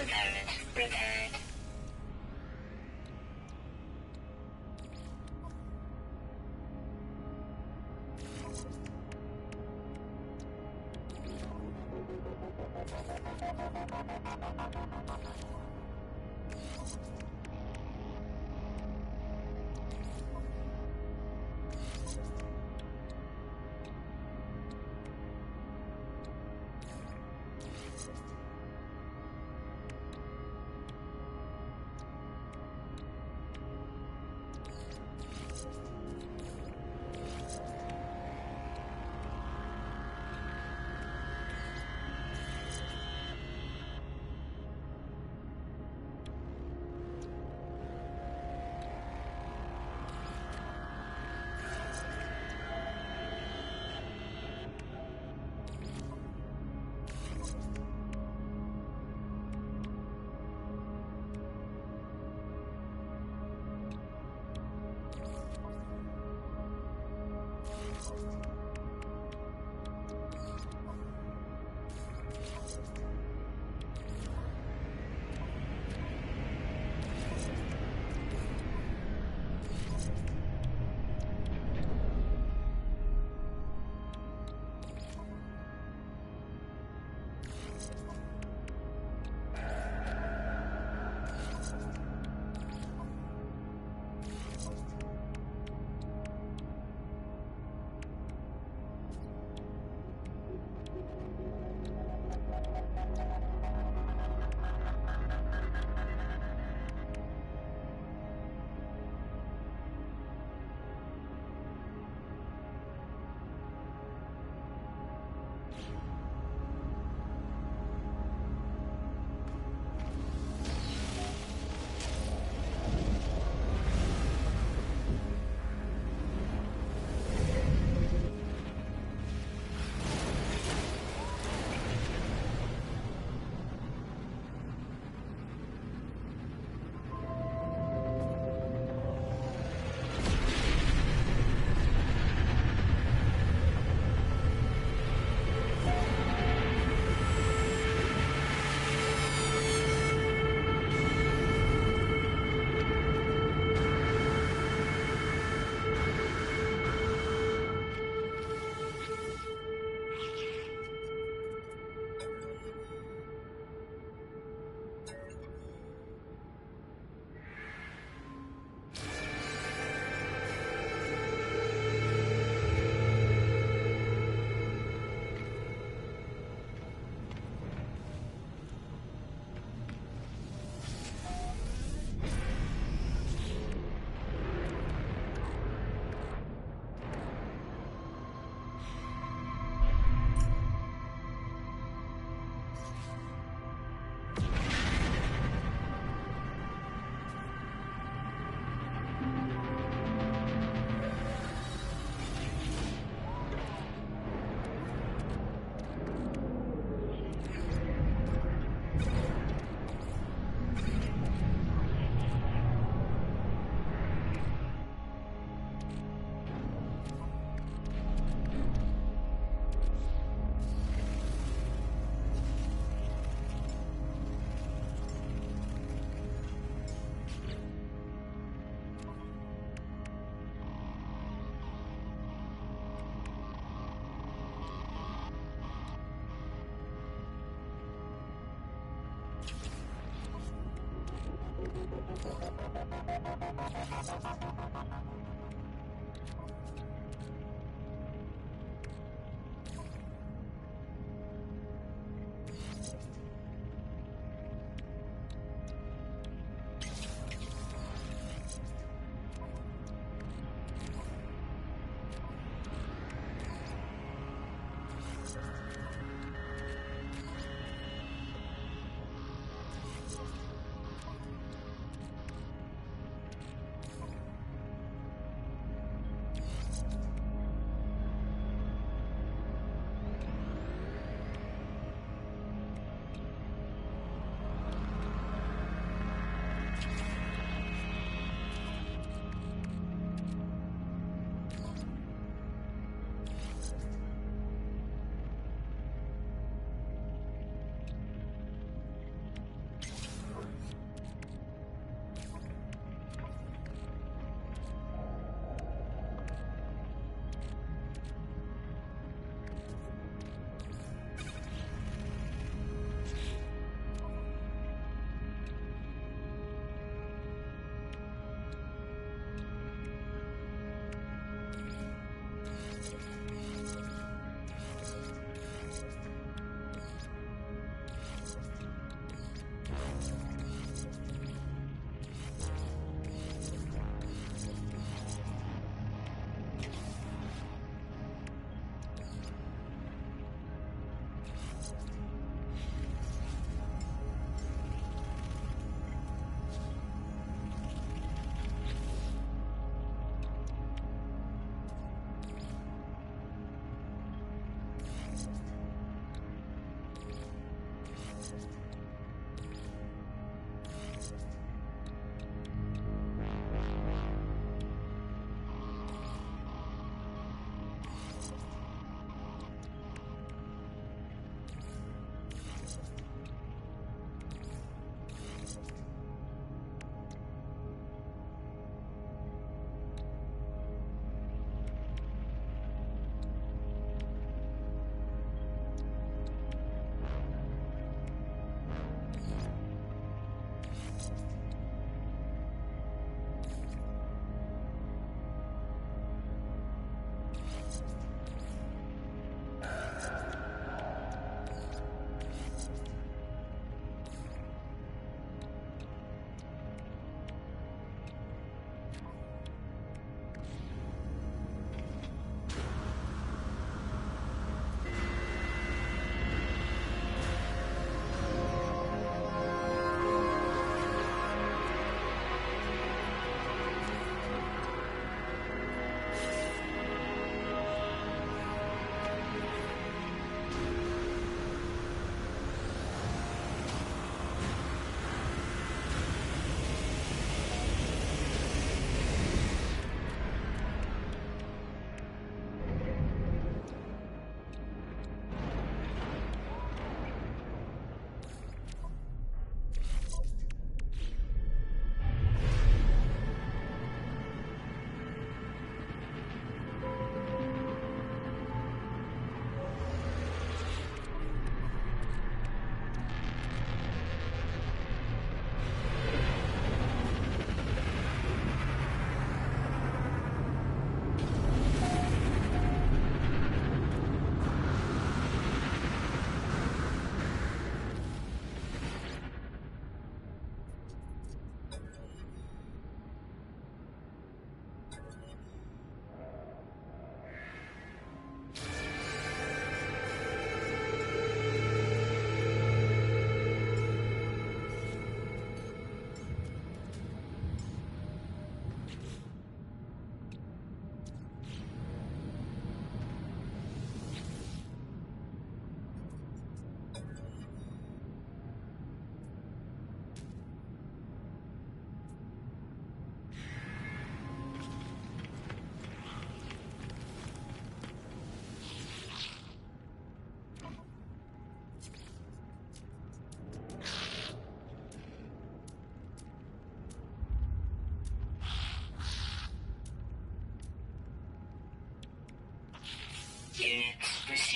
component repaired.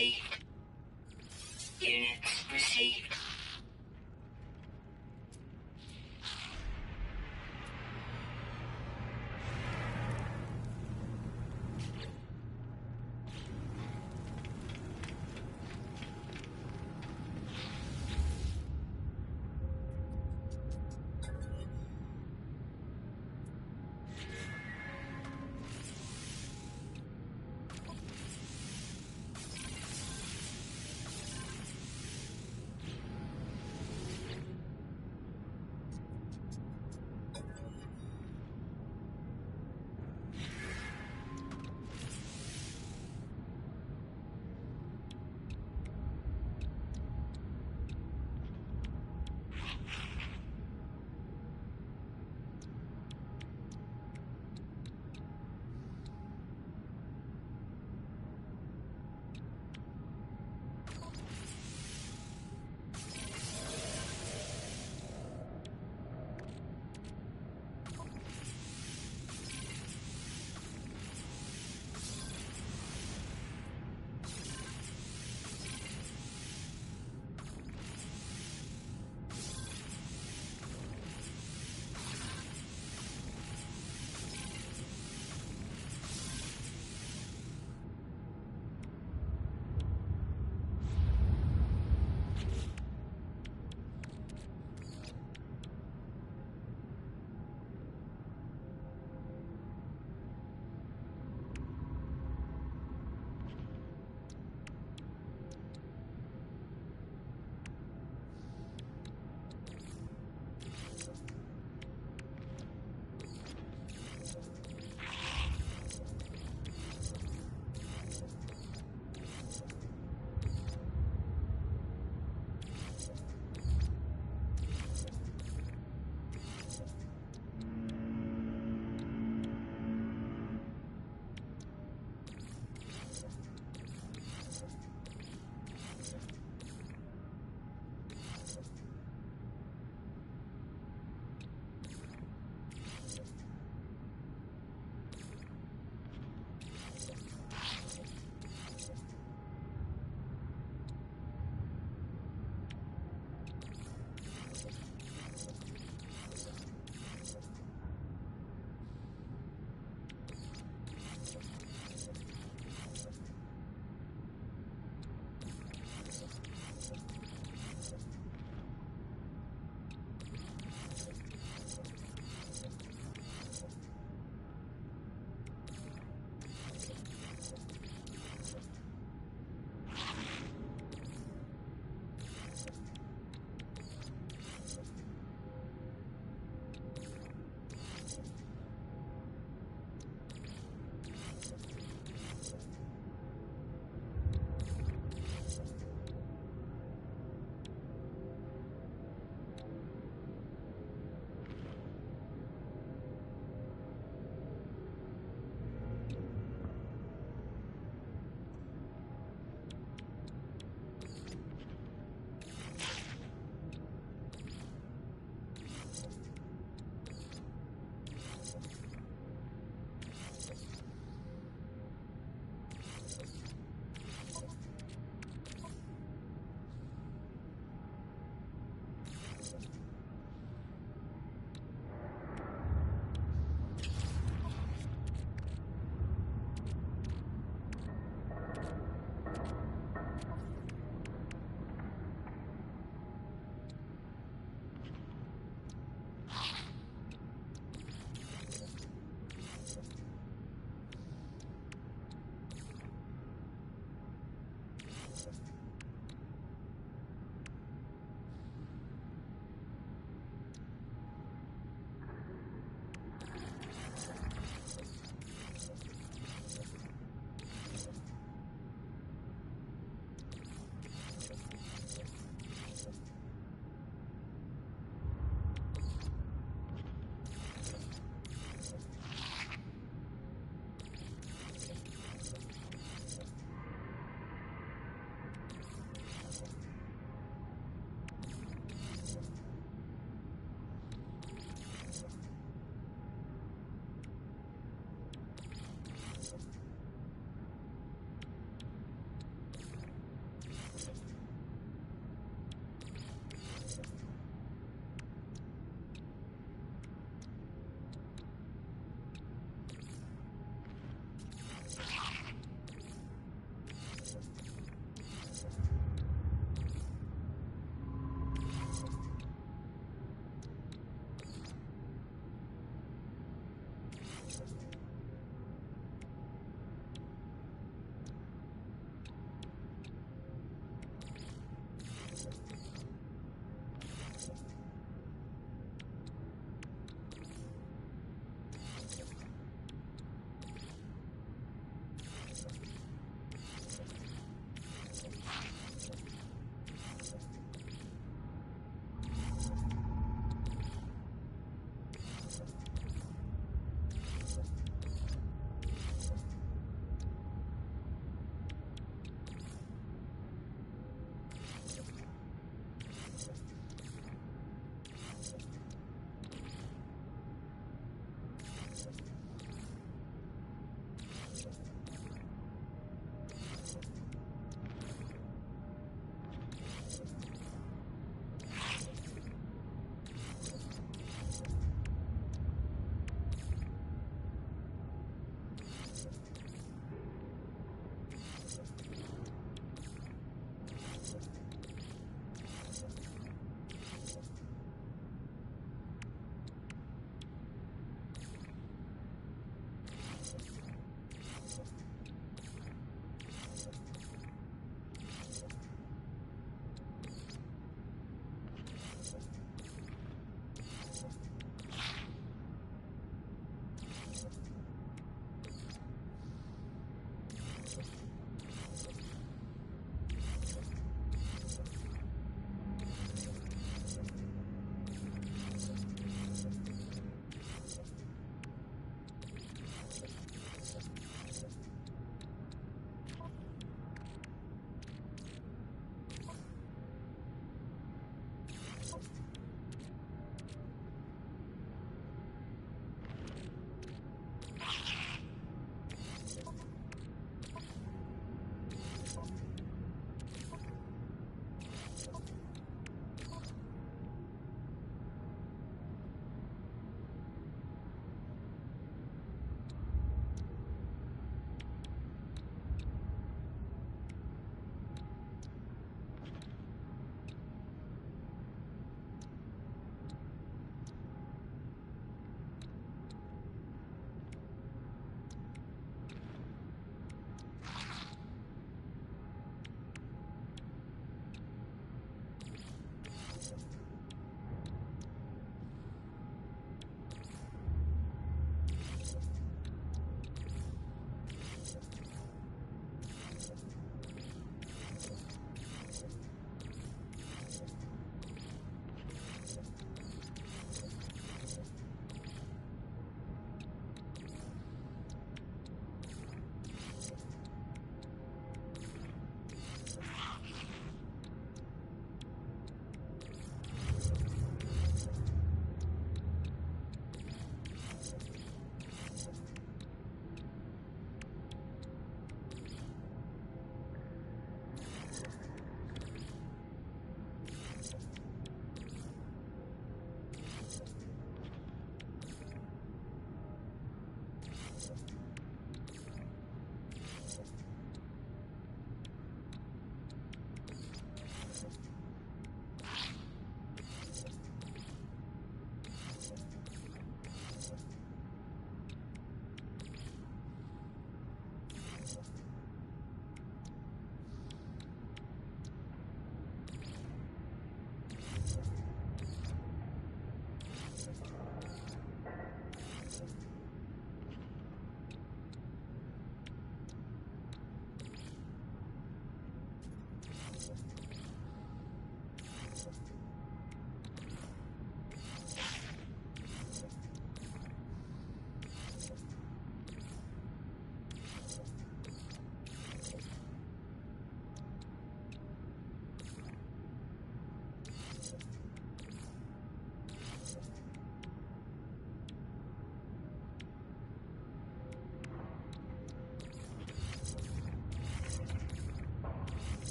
received. Units received.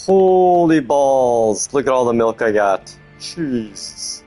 Holy balls! Look at all the milk I got. Jeez.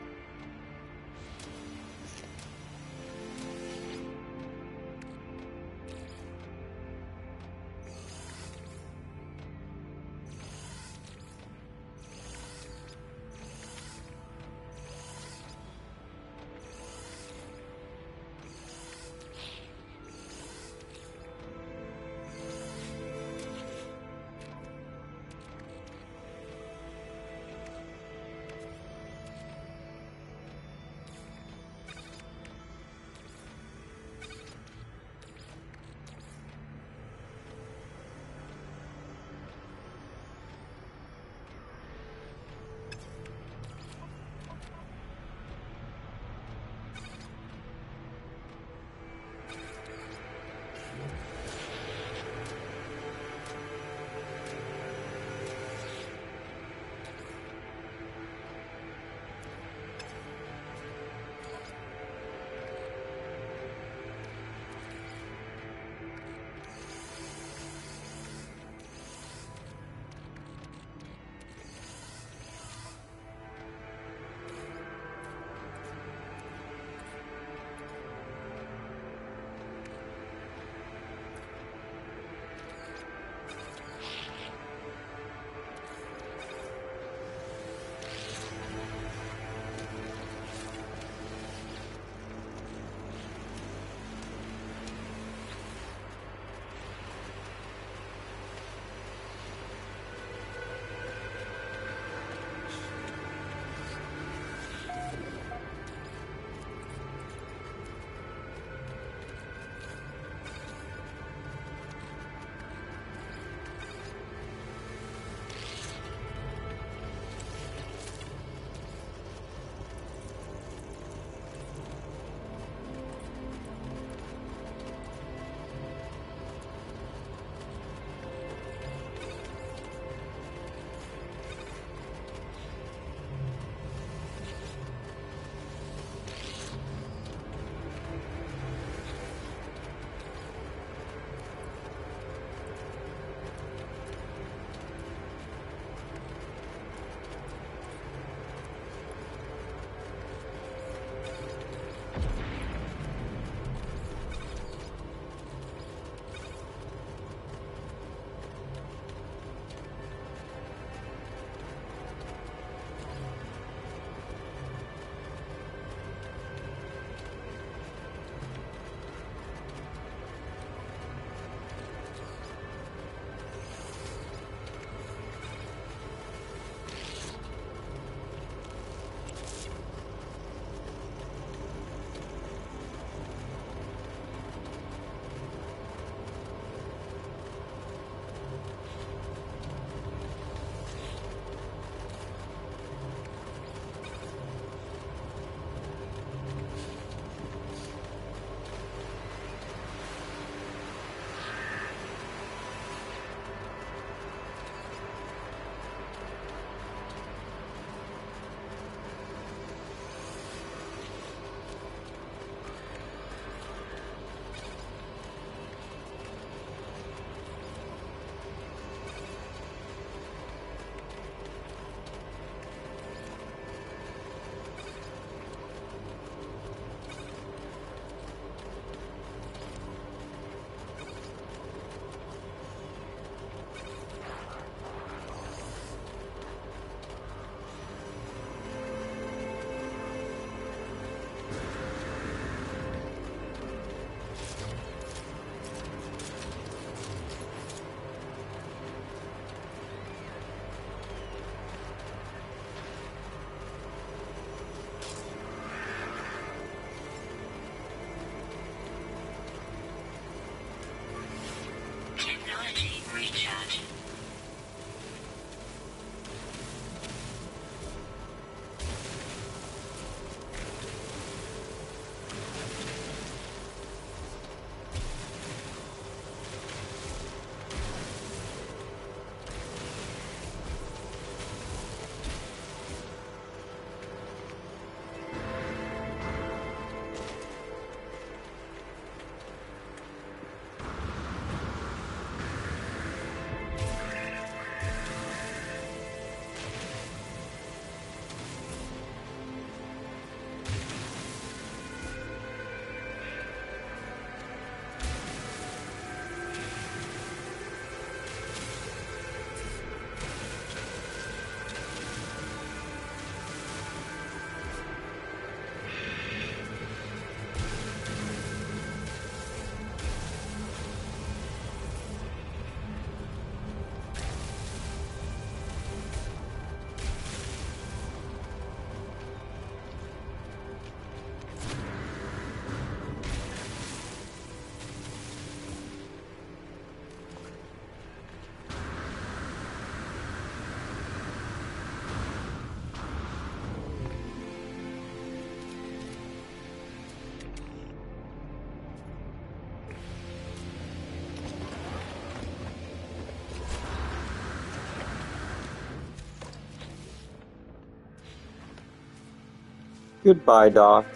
Goodbye, Doc.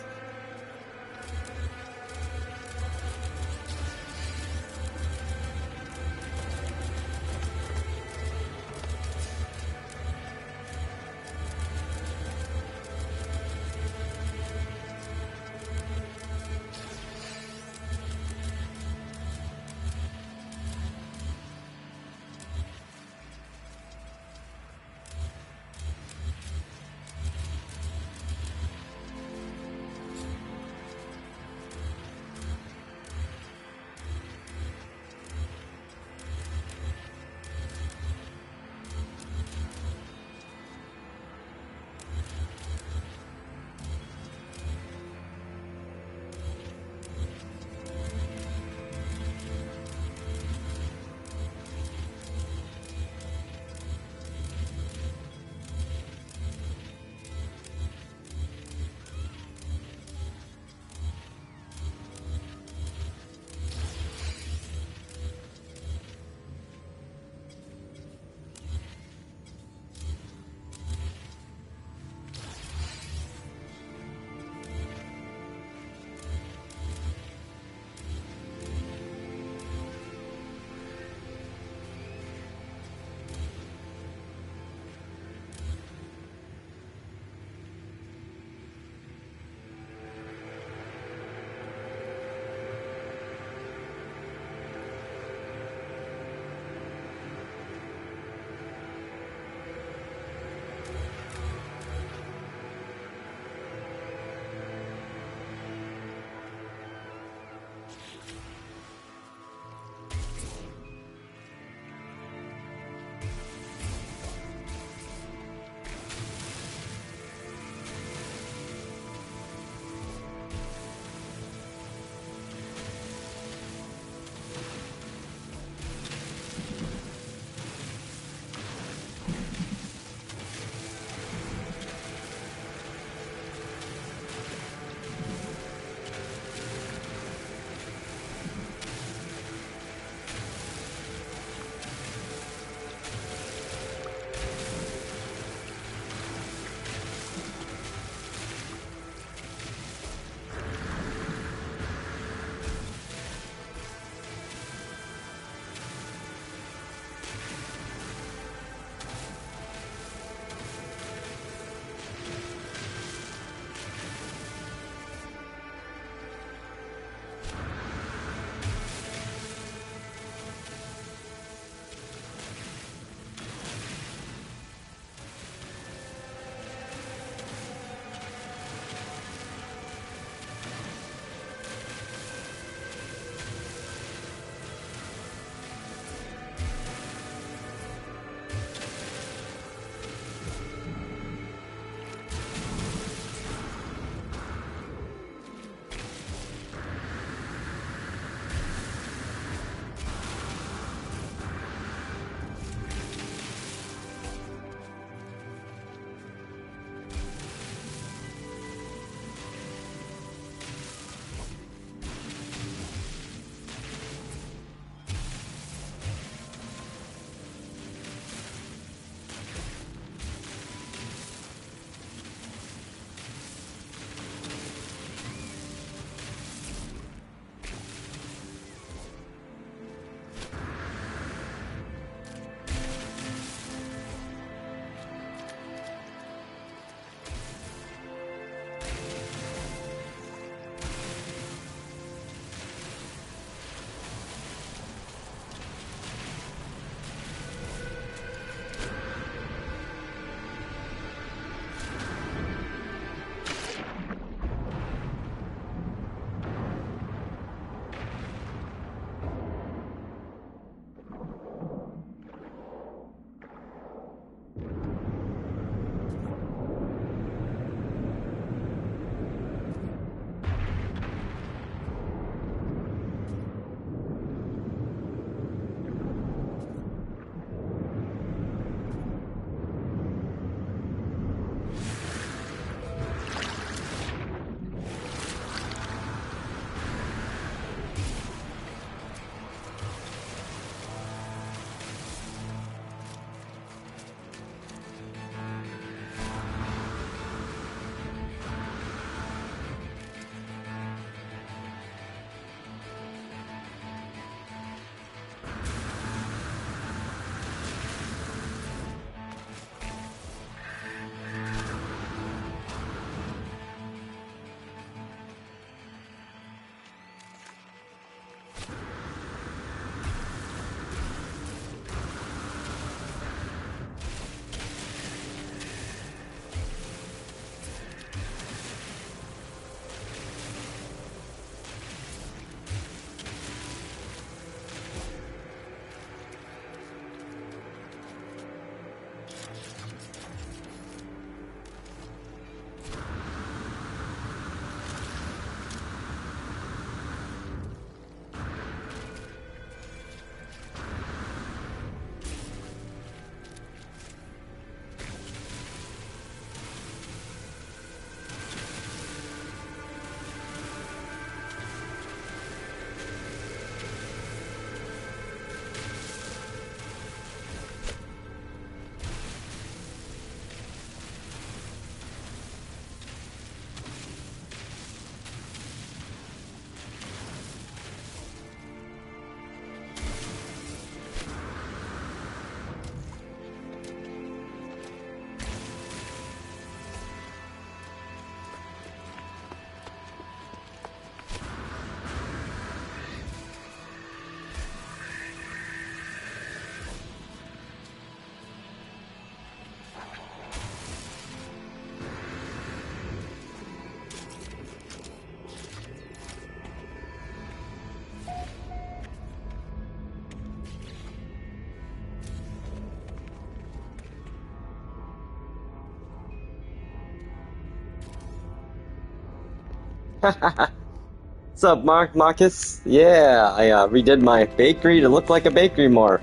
What's up, Marcus? Yeah, I redid my bakery to look like a bakery more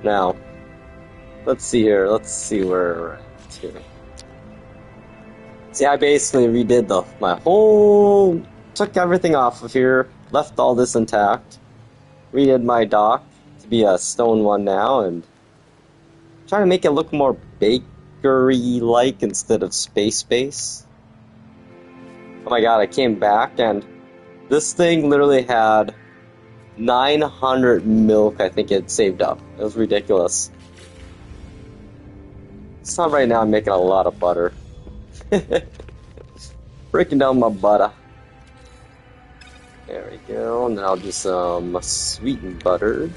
now. Let's see here. Let's see where we're at here. See, I basically redid my whole, took everything off of here, left all this intact, redid my dock to be a stone one now, and trying to make it look more bakery-like instead of space. Oh my god, I came back and this thing literally had 900 milk, I think it saved up. It was ridiculous. So right now I'm making a lot of butter. Breaking down my butter. There we go. And then I'll do some sweetened butter.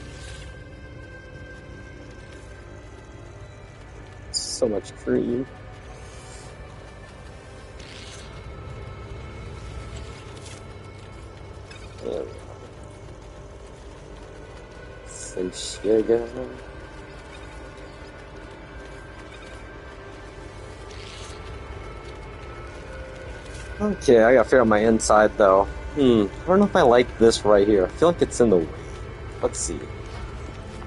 So much cream. There we go. Some sugar. Okay, I gotta figure out my inside though. I don't know if I like this right here. I feel like it's in the way. Let's see.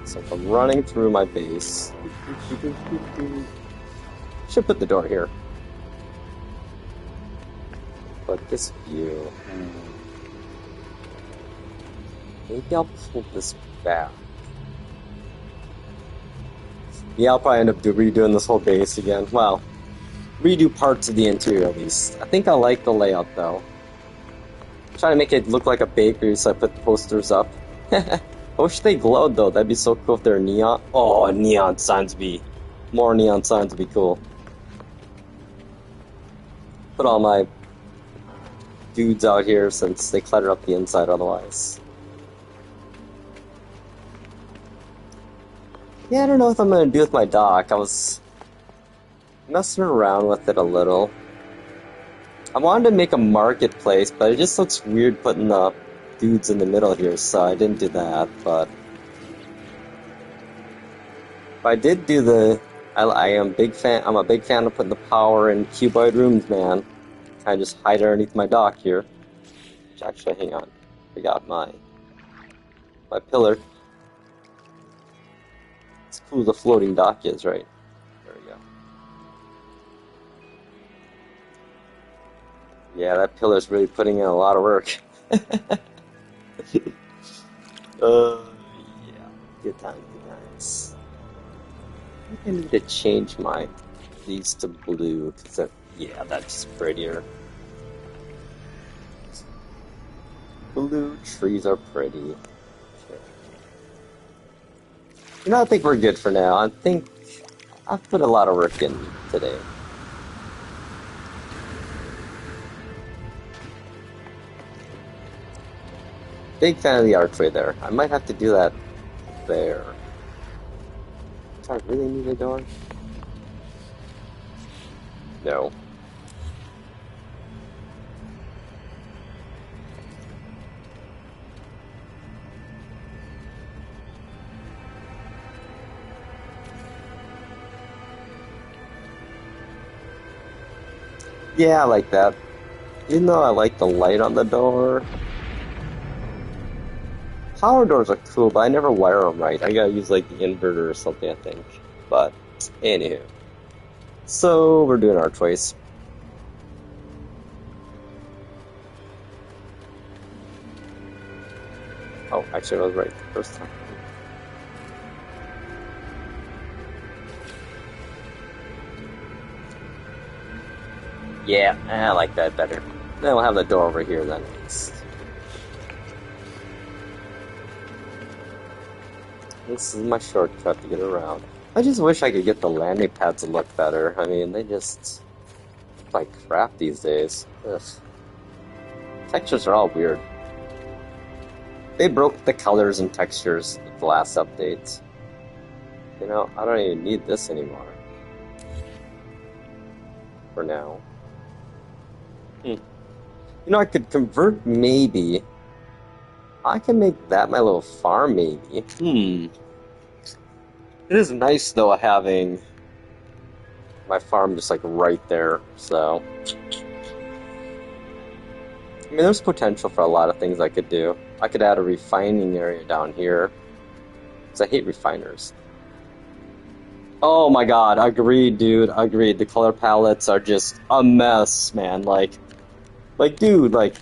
So if I'm running through my base. Should put the door here. But this view. Maybe I'll pull this back. Yeah, I'll probably end up redoing this whole base again. Well, redo parts of the interior at least. I think I like the layout though. Trying to make it look like a bakery, so I put the posters up. I wish they glowed though. That'd be so cool if they're neon. Oh, neon signs would be. More neon signs would be cool. Put all my dudes out here since they clutter up the inside otherwise. Yeah, I don't know what I'm gonna do with my dock. I was messing around with it a little. I wanted to make a marketplace, but it just looks weird putting the dudes in the middle here, so I didn't do that, but I did do the I'm a big fan of putting the power in cuboid rooms, man. I just hide underneath my dock here. Which actually, hang on. Forgot my pillar. It's cool the floating dock is, right? There we go. Yeah, that pillar's really putting in a lot of work. Yeah. Good times. I think I need to change these to blue, because yeah, that's prettier. Blue trees are pretty. Okay. You know, I think we're good for now. I think I've put a lot of work in today. Big fan of the archway there. I might have to do that there. Do I really need a door? No. Yeah, I like that. Even though I like the light on the door. Power doors are cool, but I never wire them right. I gotta use like the inverter or something, I think. But, anywho. So, we're doing archways. Oh, actually I was right the first time. Yeah, I like that better. Then we'll have the door over here then. This is my shortcut to get around. I just wish I could get the landing pads to look better. I mean, they just look like crap these days. Ugh. Textures are all weird. They broke the colors and textures with the last updates. You know, I don't even need this anymore. For now. You know, I could convert maybe. I can make that my little farm maybe. It is nice though having my farm just like right there, so I mean, there's potential for a lot of things I could do. I could add a refining area down here, because I hate refiners. Oh my god, agreed, dude, agreed. The color palettes are just a mess, man. Like, dude, like,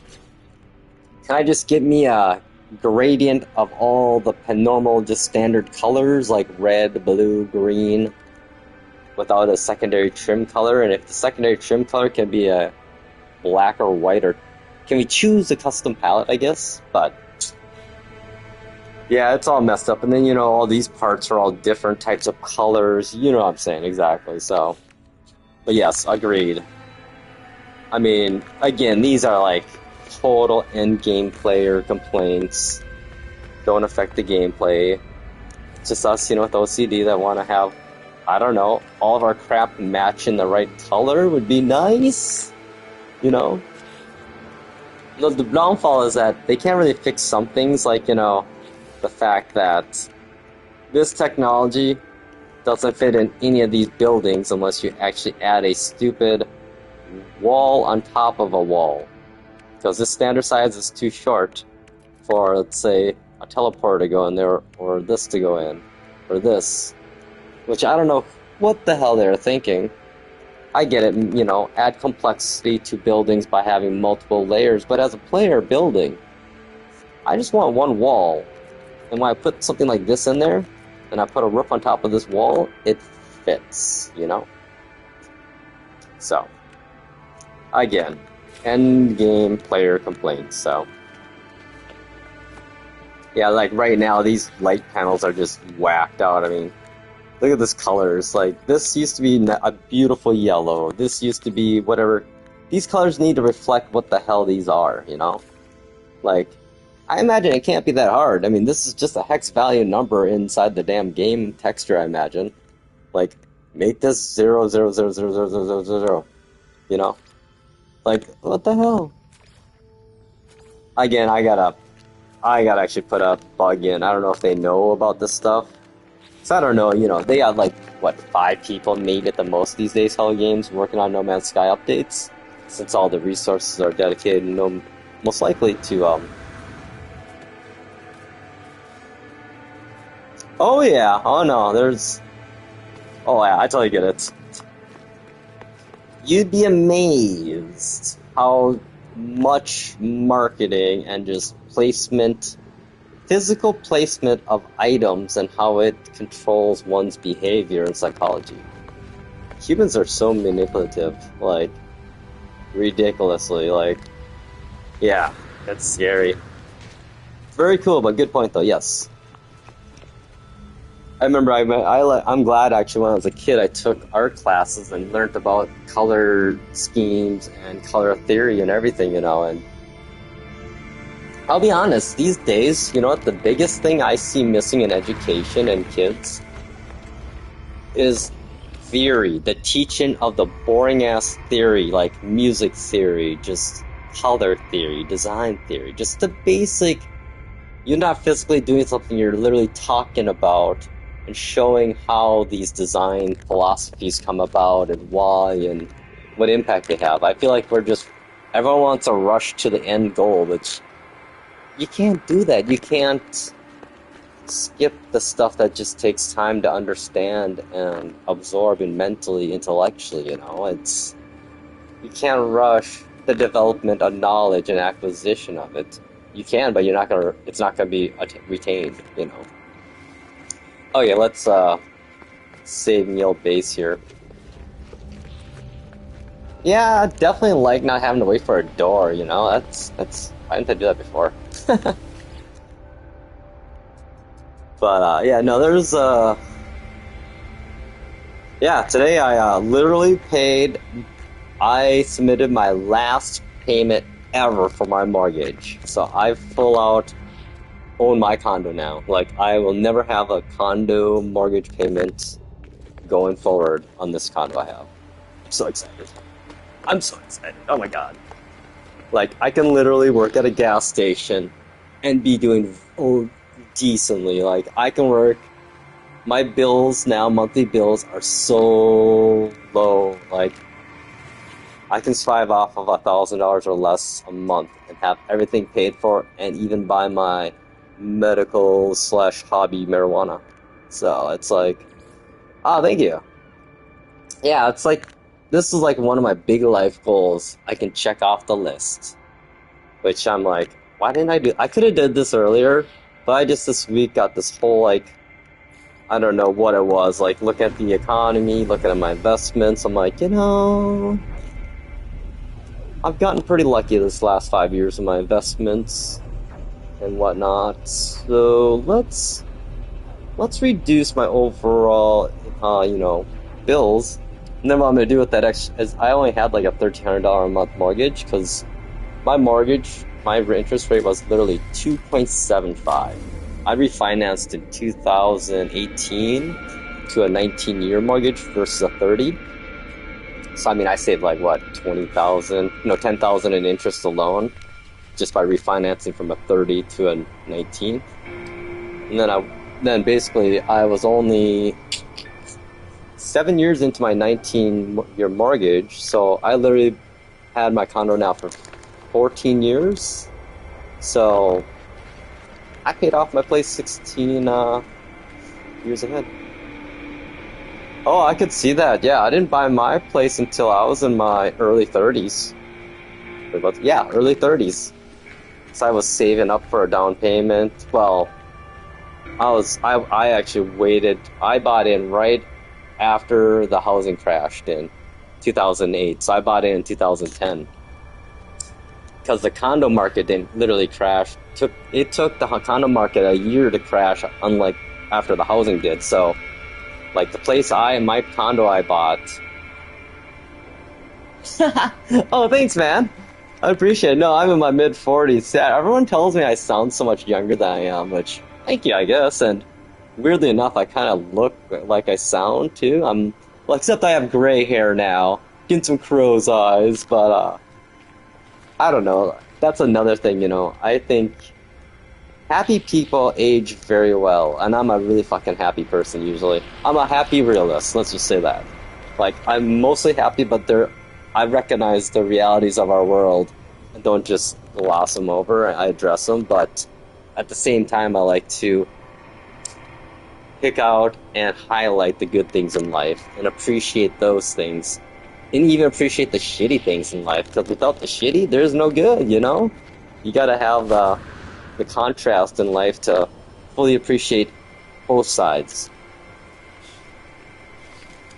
can I just get me a gradient of all the normal, just standard colors, like red, blue, green, without a secondary trim color? And if the secondary trim color can be a black or white, or can we choose a custom palette, I guess? But yeah, it's all messed up. And then, all these parts are all different types of colors. You know what I'm saying, exactly. So, but yes, agreed. I mean, again, these are like total end-game player complaints. Don't affect the gameplay. It's just us, with OCD that want to have, I don't know, all of our crap match in the right color would be nice. The downfall is that they can't really fix some things, like, the fact that this technology doesn't fit in any of these buildings unless you actually add a stupid wall on top of a wall. Because this standard size is too short for, let's say, a teleporter to go in there, or this to go in, or this. Which I don't know what the hell they're thinking. I get it, add complexity to buildings by having multiple layers, but as a player building, I just want one wall. And when I put something like this in there, and I put a roof on top of this wall, it fits, So, again, end game player complaints, so. Yeah, like right now, these light panels are just whacked out. I mean, look at this colors. Like, this used to be a beautiful yellow. This used to be whatever. These colors need to reflect what the hell these are, Like, I imagine it can't be that hard. I mean, this is just a hex value number inside the damn game texture, I imagine. Like, make this 0, 0, 0, 0, 0, 0, 0, 0, Like, what the hell? Again, I gotta actually put a bug in. I don't know if they know about this stuff. So I don't know, they got like, what, 5 people maybe at the most these days, Hell Games, working on No Man's Sky updates, since all the resources are dedicated, most likely to, Oh yeah, oh no, oh yeah, I totally get it. You'd be amazed how much marketing and just placement, physical placement of items and how it controls one's behavior and psychology. Humans are so manipulative, like, ridiculously, like, yeah, it's scary. Very cool, but good point though, yes. I remember I'm glad actually when I was a kid I took art classes and learned about color schemes and color theory and everything, and I'll be honest, these days, what the biggest thing I see missing in education and kids is theory, the teaching of the boring ass theory, like music theory, just color theory, design theory, just the basic. You're not physically doing something, you're literally talking about and showing how these design philosophies come about and why and what impact they have. I feel like everyone wants to rush to the end goal, which you can't do that. You can't skip the stuff that just takes time to understand and absorb and mentally, intellectually, you can't rush the development of knowledge and acquisition of it. You can, but it's not gonna be retained, Oh yeah, let's save meal base here. Yeah, definitely like not having to wait for a door, that's I didn't do that before. But yeah, no, there's yeah, today I literally I submitted my last payment ever for my mortgage. So I full out own my condo now. Like, I will never have a condo mortgage payment going forward on this condo I have. I'm so excited. I'm so excited. Oh my god. Like, I can literally work at a gas station and be doing decently. Like, I can work. My bills now, monthly bills, are so low. Like, I can survive off of $1,000 or less a month and have everything paid for, and even buy my medical slash hobby marijuana. So it's like, oh, thank you. Yeah, it's like this is like one of my big life goals. I can check off the list, which I'm like, why didn't I do? I could have did this earlier, but I just this week got this whole like, I don't know what it was, like looking at the economy, looking at my investments. I'm like, I've gotten pretty lucky this last 5 years of my investments and whatnot. So let's reduce my overall, bills. And then what I'm gonna do with that extra is I only had like a $1,300 a month mortgage because my mortgage, my interest rate was literally 2.75. I refinanced in 2018 to a 19-year mortgage versus a 30. So I mean, I saved like what, 20,000, no, 10,000 in interest alone, just by refinancing from a 30 to a 19. And then basically I was only 7 years into my 19-year mortgage, so I literally had my condo now for 14 years. So I paid off my place 16 years ahead. Oh, I could see that. Yeah, I didn't buy my place until I was in my early 30s. Yeah, early 30s. So I was saving up for a down payment. Well, I actually waited. I bought in right after the housing crashed in 2008. So I bought in 2010. Because the condo market didn't literally crash. It took the condo market a year to crash, unlike after the housing did. So, like my condo I bought. Oh, thanks, man. I appreciate it. No, I'm in my mid 40s. Yeah, everyone tells me I sound so much younger than I am, which thank you, I guess. And weirdly enough, I kind of look like I sound too. Well, except I have gray hair now, getting some crow's eyes, but I don't know. That's another thing, I think happy people age very well, and I'm a really fucking happy person usually. I'm a happy realist, let's just say that. Like, I'm mostly happy, but I recognize the realities of our world and don't just gloss them over. I address them, but at the same time, I like to pick out and highlight the good things in life and appreciate those things. And even appreciate the shitty things in life, because without the shitty, there's no good, You gotta have the contrast in life to fully appreciate both sides.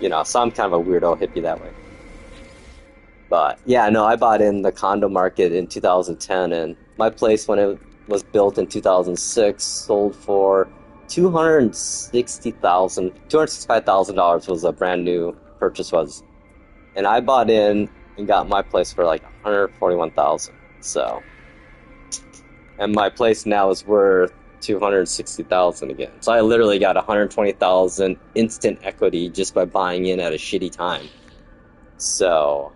So I'm kind of a weirdo hippie that way. But yeah, no, I bought in the condo market in 2010, and my place when it was built in 2006 sold for $265,000 was a brand new purchase was. And I bought in and got my place for like $141,000. So, and my place now is worth $260,000 again. So I literally got $120,000 instant equity just by buying in at a shitty time. So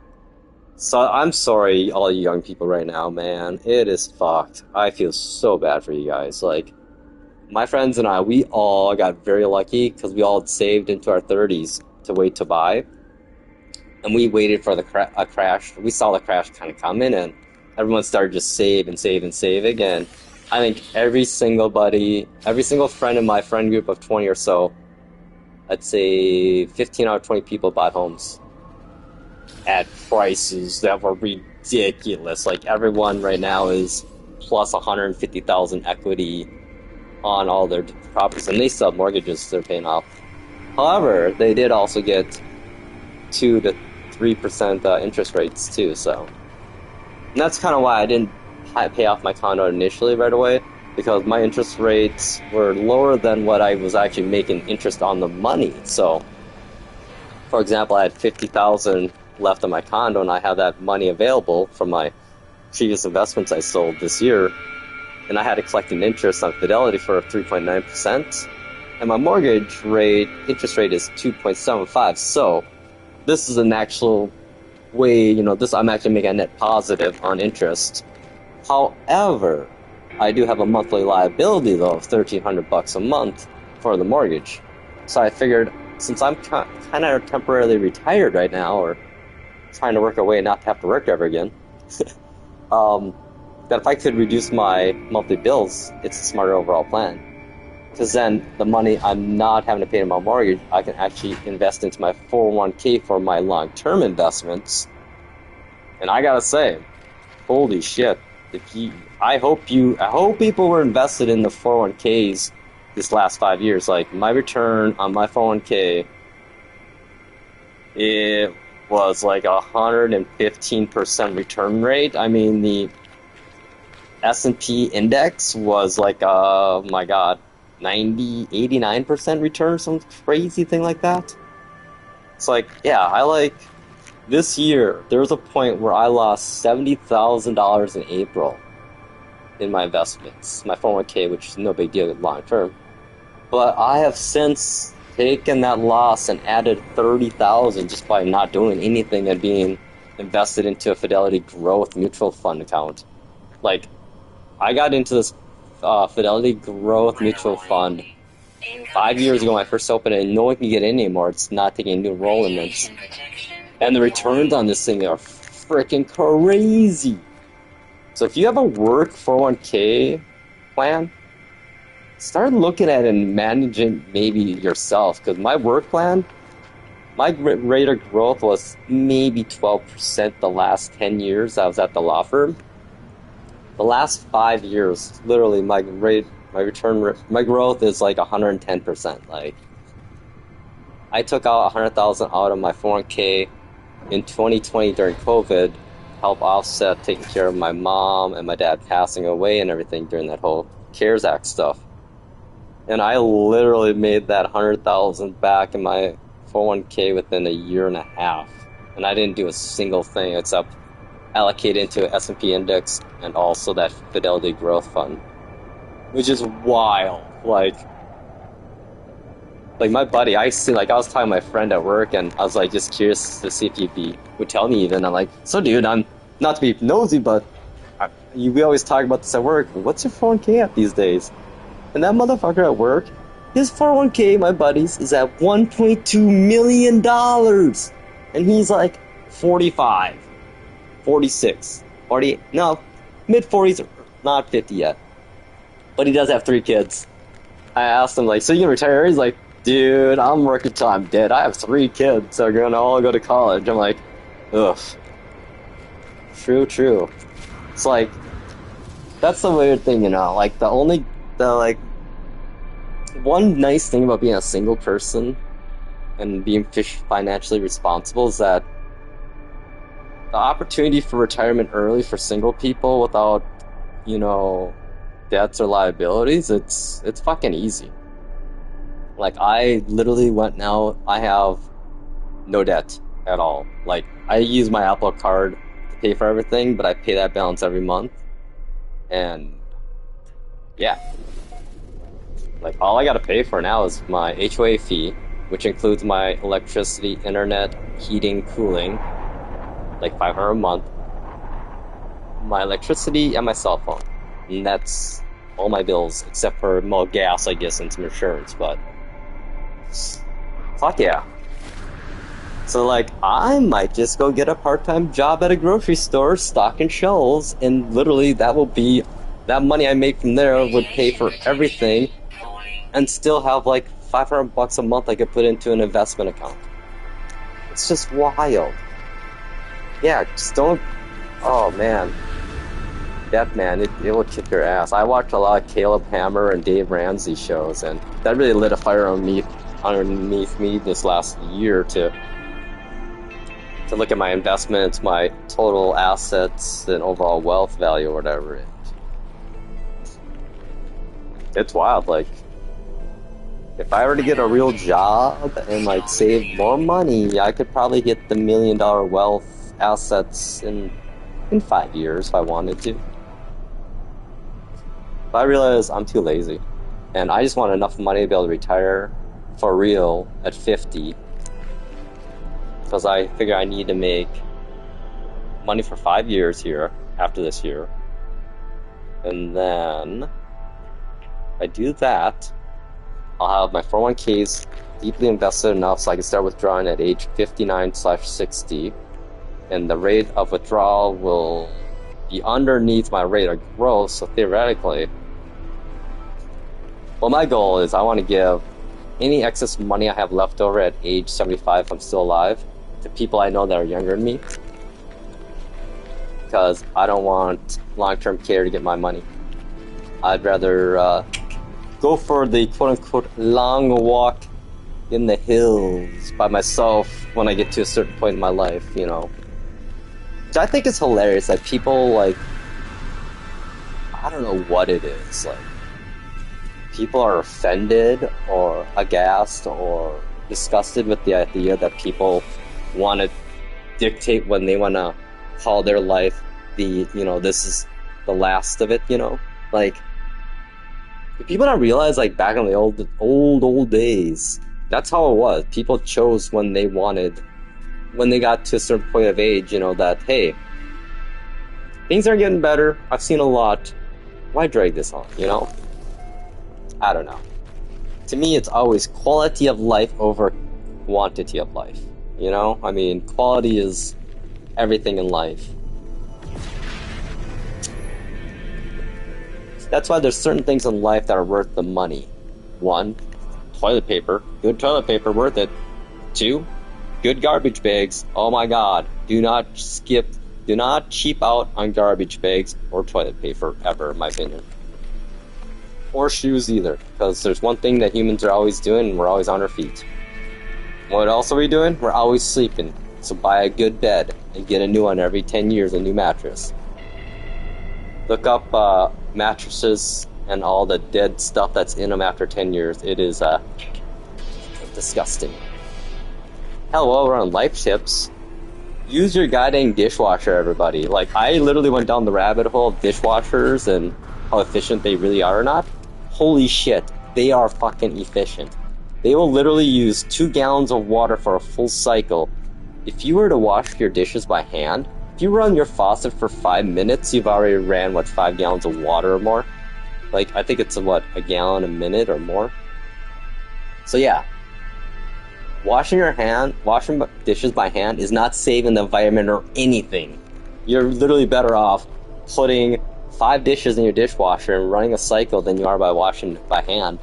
I'm sorry, all you young people right now, man. It is fucked. I feel so bad for you guys. Like, my friends and I, we all got very lucky because we all saved into our 30s to wait to buy. And we waited for a crash. We saw the crash kind of coming, and everyone started just save and save and saving. And I think every single friend in my friend group of 20 or so, I'd say 15 out of 20 people bought homes at prices that were ridiculous. Like, everyone right now is plus 150,000 equity on all their properties, and they still have mortgages they're paying off. However, they did also get 2 to 3% interest rates too, so. And that's kind of why I didn't pay off my condo initially right away, because my interest rates were lower than what I was actually making interest on the money. So, for example, I had $50,000 left on my condo, and I had that money available from my previous investments I sold this year, and I had to collect an interest on Fidelity for 3.9%, and my mortgage rate, interest rate is 2.75, so this is an actual way, I'm actually making a net positive on interest. However, I do have a monthly liability, though, of $1,300 a month for the mortgage. So I figured, since I'm kind of temporarily retired right now, or trying to work away not to have to work ever again. That if I could reduce my monthly bills, it's a smarter overall plan. Because then the money I'm not having to pay to my mortgage, I can actually invest into my 401k for my long-term investments. And I gotta say, holy shit! I hope people were invested in the 401ks this last 5 years. Like my return on my 401k, it was like 115% return rate. I mean the S&P index was like, my God, 89% return, some crazy thing like that. It's like, yeah, this year, there was a point where I lost $70,000 in April in my investments, my 401k, which is no big deal long term. But I have since taken that loss and added 30,000 just by not doing anything and being invested into a Fidelity Growth mutual fund account. Like, I got into this Fidelity Growth mutual fund 5 years ago when I first opened it, and no one can get in anymore. It's not taking new enrollments. And the returns on this thing are freaking crazy. So if you have a work 401k plan, start looking at it and managing maybe yourself. Because my work plan, my rate of growth was maybe 12% the last 10 years I was at the law firm. The last 5 years, literally, my growth is like 110%. Like, I took out 100,000 out of my 401k in 2020 during COVID, help offset taking care of my mom and my dad passing away and everything during that whole CARES Act stuff. And I literally made that 100,000 back in my 401k within a year and a half. And I didn't do a single thing except allocate into an S&P index and also that Fidelity Growth Fund, which is wild. Like my buddy, I was talking to my friend at work, and I was like just curious to see if he would tell me even. I'm like, so dude, I'm not to be nosy, but we always talk about this at work. What's your 401k at these days? And that motherfucker at work, his 401k, my buddy's, is at $1.2 million. And he's like 45. 46, 48, no, mid-40s, not 50 yet. But he does have 3 kids. I asked him, like, so you gonna retire? He's like, dude, I'm working till I'm dead. I have 3 kids, so they're gonna all go to college. I'm like, ugh. True. It's like, that's the weird thing, you know, like, one nice thing about being a single person and being financially responsible is that the opportunity for retirement early for single people without, you know, debts or liabilities, it's fucking easy. Like, I literally I have no debt at all. Like, I use my Apple Card to pay for everything, but I pay that balance every month. And, yeah. Like, all I gotta pay for now is my HOA fee, which includes my electricity, internet, heating, cooling, like $500 a month, my electricity, and my cell phone. And that's all my bills, except for more gas, I guess, and some insurance, but fuck yeah. So, like, I might just go get a part-time job at a grocery store, stocking shelves, and literally that money I make from there would pay for everything, and still have like $500 a month I could put into an investment account. It's just wild. Yeah, just don't. Oh man, Death Man, it will kick your ass. I watched a lot of Caleb Hammer and Dave Ramsey shows, and that really lit a fire underneath me this last year to look at my investments, my total assets, and overall wealth value, or whatever. It's wild. Like, if I were to get a real job and like save more money, I could probably hit the $1 million wealth assets in 5 years if I wanted to. But I realize I'm too lazy, and I just want enough money to be able to retire for real at 50, because I figure I need to make money for 5 years here after this year, and then if I do that, I'll have my 401ks deeply invested enough so I can start withdrawing at age 59/60. and the rate of withdrawal will be underneath my rate of growth, so theoretically, well, my goal is I want to give any excess money I have left over at age 75, if I'm still alive, to people I know that are younger than me, because I don't want long-term care to get my money. I'd rather go for the quote-unquote long walk in the hills by myself when I get to a certain point in my life, you know. Which I think is hilarious that people, like, I don't know what it is, like, people are offended or aghast or disgusted with the idea that people want to dictate when they want to call their life the, you know, this is the last of it, you know? Like, if people don't realize, like, back in the old days, that's how it was. People chose when they wanted, when they got to a certain point of age, you know, that, hey, things are getting better, I've seen a lot, why drag this on, you know? I don't know. To me, it's always quality of life over quantity of life, you know? I mean, quality is everything in life. That's why there's certain things in life that are worth the money. 1, toilet paper. Good toilet paper, worth it. 2, good garbage bags. Oh my god. Do not cheap out on garbage bags or toilet paper, ever, in my opinion. Or shoes either, because there's one thing that humans are always doing, and we're always on our feet. What else are we doing? We're always sleeping. So buy a good bed, and get a new one every 10 years, a new mattress. Look up mattresses and all the dead stuff that's in them after 10 years. It is disgusting. Hell, while we're on life tips, use your goddamn dishwasher, everybody. Like, I literally went down the rabbit hole of dishwashers and how efficient they really are or not. Holy shit, they are fucking efficient. They will literally use 2 gallons of water for a full cycle. If you were to wash your dishes by hand, if you run your faucet for 5 minutes, you've already ran, what, 5 gallons of water or more? Like, I think it's, what, a gallon a minute or more? So yeah, washing dishes by hand is not saving the environment or anything. You're literally better off putting 5 dishes in your dishwasher and running a cycle than you are by washing it by hand.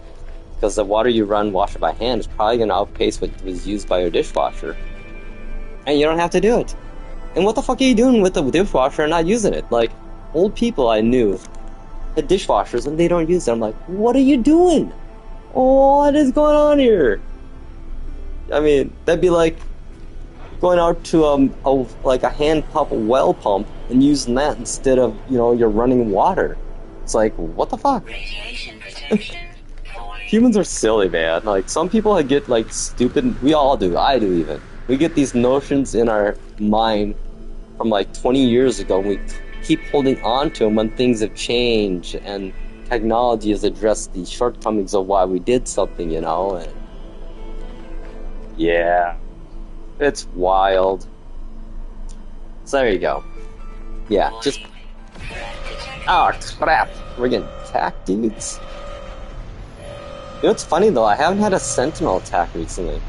Because the water you wash it by hand is probably going to outpace what was used by your dishwasher. And you don't have to do it. And what the fuck are you doing with the dishwasher and not using it? Like, old people I knew had dishwashers and they don't use them. I'm like, what are you doing? What is going on here? I mean, that'd be like going out to a hand pump well pump and using that instead of, you know, your running water. It's like, what the fuck? Radiation protection. Humans are silly, man. Like, some people get, like, stupid... We all do. I do, even. We get these notions in our mind from, like, 20 years ago, and we keep holding on to them when things have changed, and technology has addressed the shortcomings of why we did something, you know? And yeah. It's wild. So there you go. Yeah, just... Oh, crap. We're getting attacked, dudes. You know what's funny though? I haven't had a sentinel attack recently.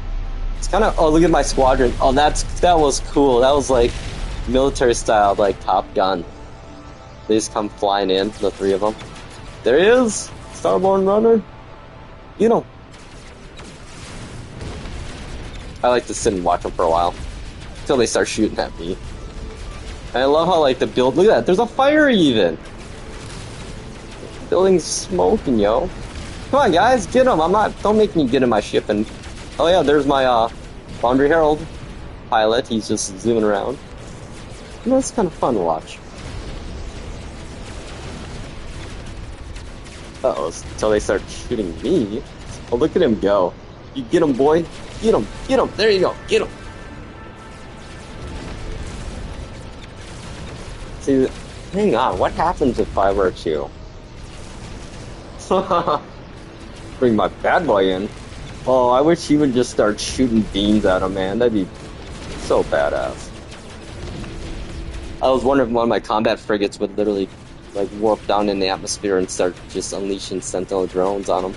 It's kind of, oh, look at my squadron. Oh, that was cool. That was like military style, like Top Gun. They just come flying in, the 3 of them. There he is, Starborn Runner. You know. I like to sit and watch them for a while until they start shooting at me. And I love how, like, the build. Look at that. There's a fire even. The building's smoking, yo. Come on, guys, get him. Don't make me get in my ship and... Oh yeah, there's my, Foundry Herald pilot. He's just zooming around. You know, it's kind of fun to watch. Uh-oh, until they start shooting me. Oh, look at him go. You get him, boy. Get him. Get him. There you go. Get him. See, hang on. What happens if I were to... bring my bad boy in. Oh, I wish he would just start shooting beams at him, man. That'd be so badass. I was wondering if one of my combat frigates would literally, like, warp down in the atmosphere and start just unleashing Sentinel drones on them.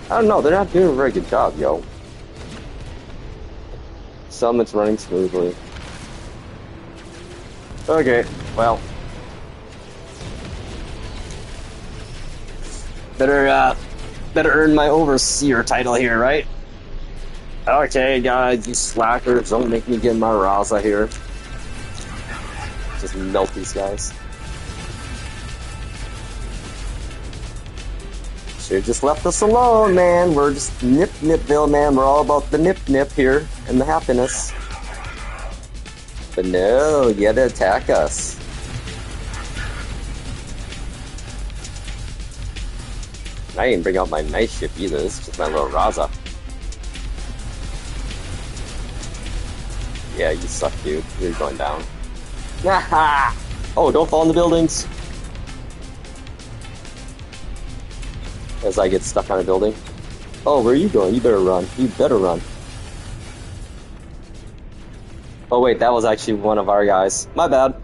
I don't know, they're not doing a very good job, yo. some it's running smoothly. Okay, well. Better earn my overseer title here, right? Okay, guys, you slackers, don't make me get my Raza here. Just melt these guys. Should've just left us alone, man. We're just nip-nipville, man. We're all about the nip-nip here and the happiness. But no, you had to attack us. I didn't bring out my nice ship either. This is just my little Raza. Yeah, you suck, dude. You're going down. Haha! Oh, don't fall in the buildings! As I get stuck on a building. Oh, where are you going? You better run. You better run. Oh wait, that was actually one of our guys. My bad.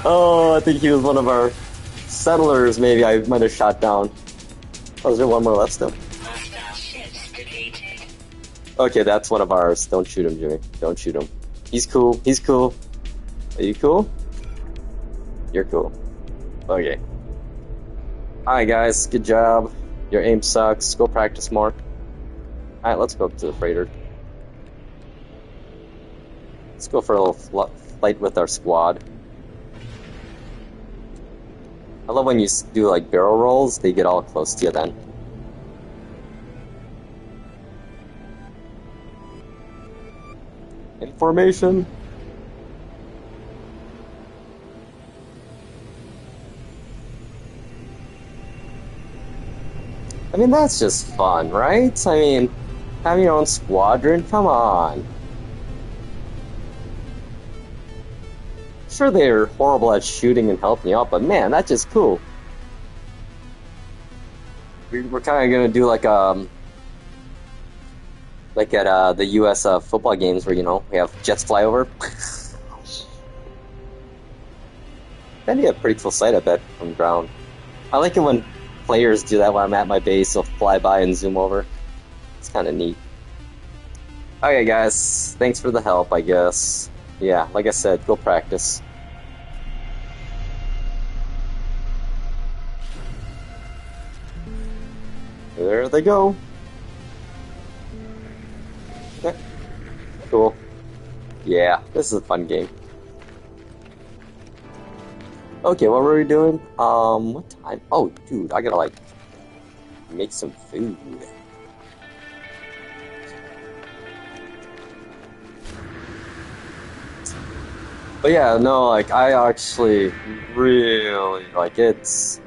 Oh, I think he was one of our settlers, maybe I might have shot down. Oh, is there one more left still? Okay, that's one of ours. Don't shoot him, Jimmy. Don't shoot him. He's cool. He's cool. Are you cool? You're cool. Okay. Alright, guys. Good job. Your aim sucks. Go practice more. Alright, let's go up to the freighter. Let's go for a little flight with our squad. I love when you do like barrel rolls, they get all close to you then. Information. I mean, that's just fun, right? I mean, having your own squadron, come on. Sure, they're horrible at shooting and helping you out, but man, that's just cool. We're kind of gonna do like at the U.S. Football games where, you know, we have jets fly over. That'd be a pretty cool sight, I bet, from ground. I like it when players do that when I'm at my base. They'll fly by and zoom over. It's kind of neat. Okay, guys, thanks for the help, I guess. Yeah, like I said, go practice. There they go. Okay. Cool. Yeah, this is a fun game. Okay, what were we doing? What time? Oh, dude, I gotta, like, make some food. But yeah, no, like, I actually really, like, it's...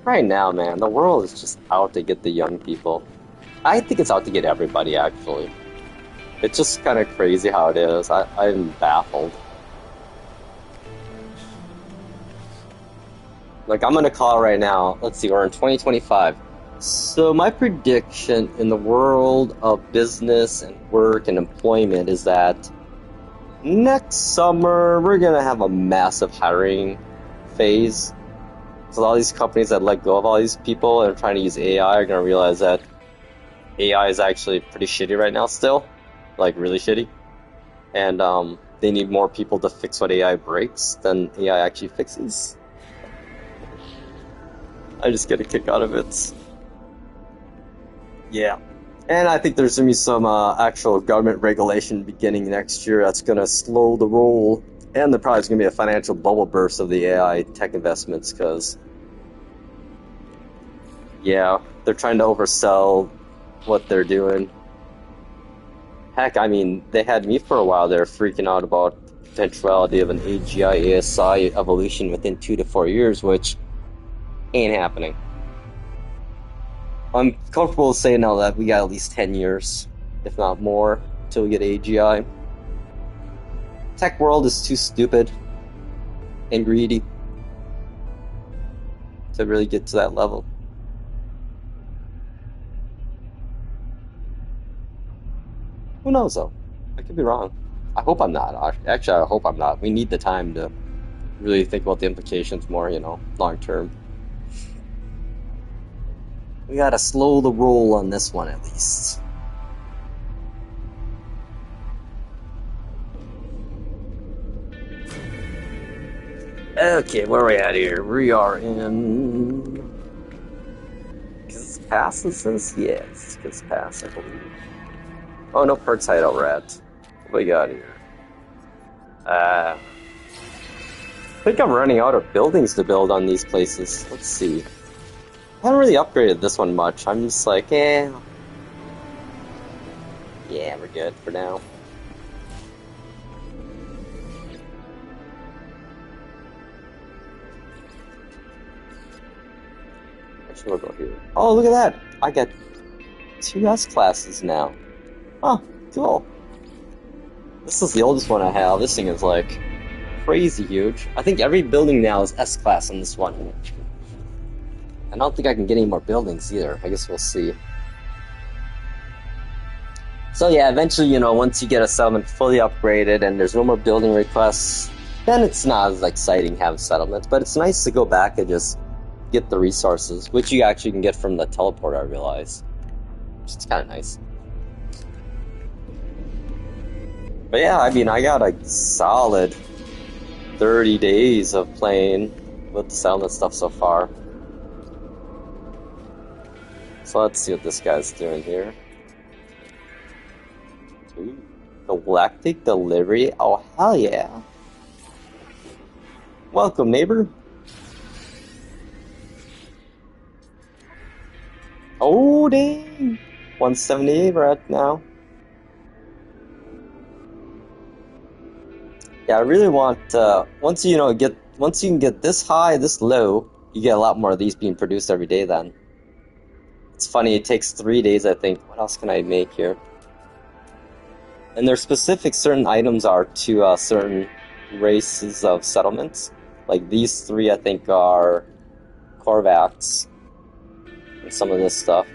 Right now, man, the world is just out to get the young people. I think it's out to get everybody, actually. It's just kind of crazy how it is. I'm baffled. Like, I'm gonna call right now. Let's see, we're in 2025. So my prediction in the world of business and work and employment is that next summer we're gonna have a massive hiring phase. So all these companies that let go of all these people and are trying to use AI are gonna realize that AI is actually pretty shitty right now still. Like, really shitty. And they need more people to fix what AI breaks than AI actually fixes. I just get a kick out of it. Yeah. And I think there's going to be some actual government regulation beginning next year that's going to slow the roll. And there probably is going to be a financial bubble burst of the AI tech investments because, yeah, they're trying to oversell what they're doing. Heck, I mean, they had me for a while there freaking out about the potentiality of an AGI ASI evolution within 2 to 4 years, which ain't happening. I'm comfortable saying now that we got at least 10 years, if not more, till we get AGI. Tech world is too stupid and greedy to really get to that level. Who knows, though? I could be wrong. I hope I'm not. Actually, I hope I'm not. We need the time to really think about the implications more, you know, long term. We gotta slow the roll on this one, at least. Okay, where are we at here? We are in Kiss Pass, this is? Yes, Kiss Pass, I believe. Oh, no, Perks Hideout we're at. What we got here? I think I'm running out of buildings to build on these places. Let's see. I haven't really upgraded this one much. I'm just like, eh. Yeah, we're good for now. Actually, we'll go here. Oh, look at that! I got 2 S classes now. Oh, cool. This is the oldest one I have. This thing is like crazy huge. I think every building now is S class on this one. I don't think I can get any more buildings either. I guess we'll see. So yeah, eventually, once you get a settlement fully upgraded and there's no more building requests, then it's not as exciting to have settlements. But it's nice to go back and just get the resources, which you actually can get from the teleporter, I realize. It's kind of nice. But yeah, I mean, I got a solid 30 days of playing with the settlement stuff so far. So let's see what this guy's doing here. Ooh, galactic delivery? Oh, hell yeah. Welcome, neighbor. Oh, dang. 178 we're at now. Yeah, I really want, once you can get this high, this low, you get a lot more of these being produced every day then. It's funny, it takes 3 days, I think. What else can I make here? And there's specific certain items are to certain races of settlements. Like these 3, I think, are Korvax and some of this stuff.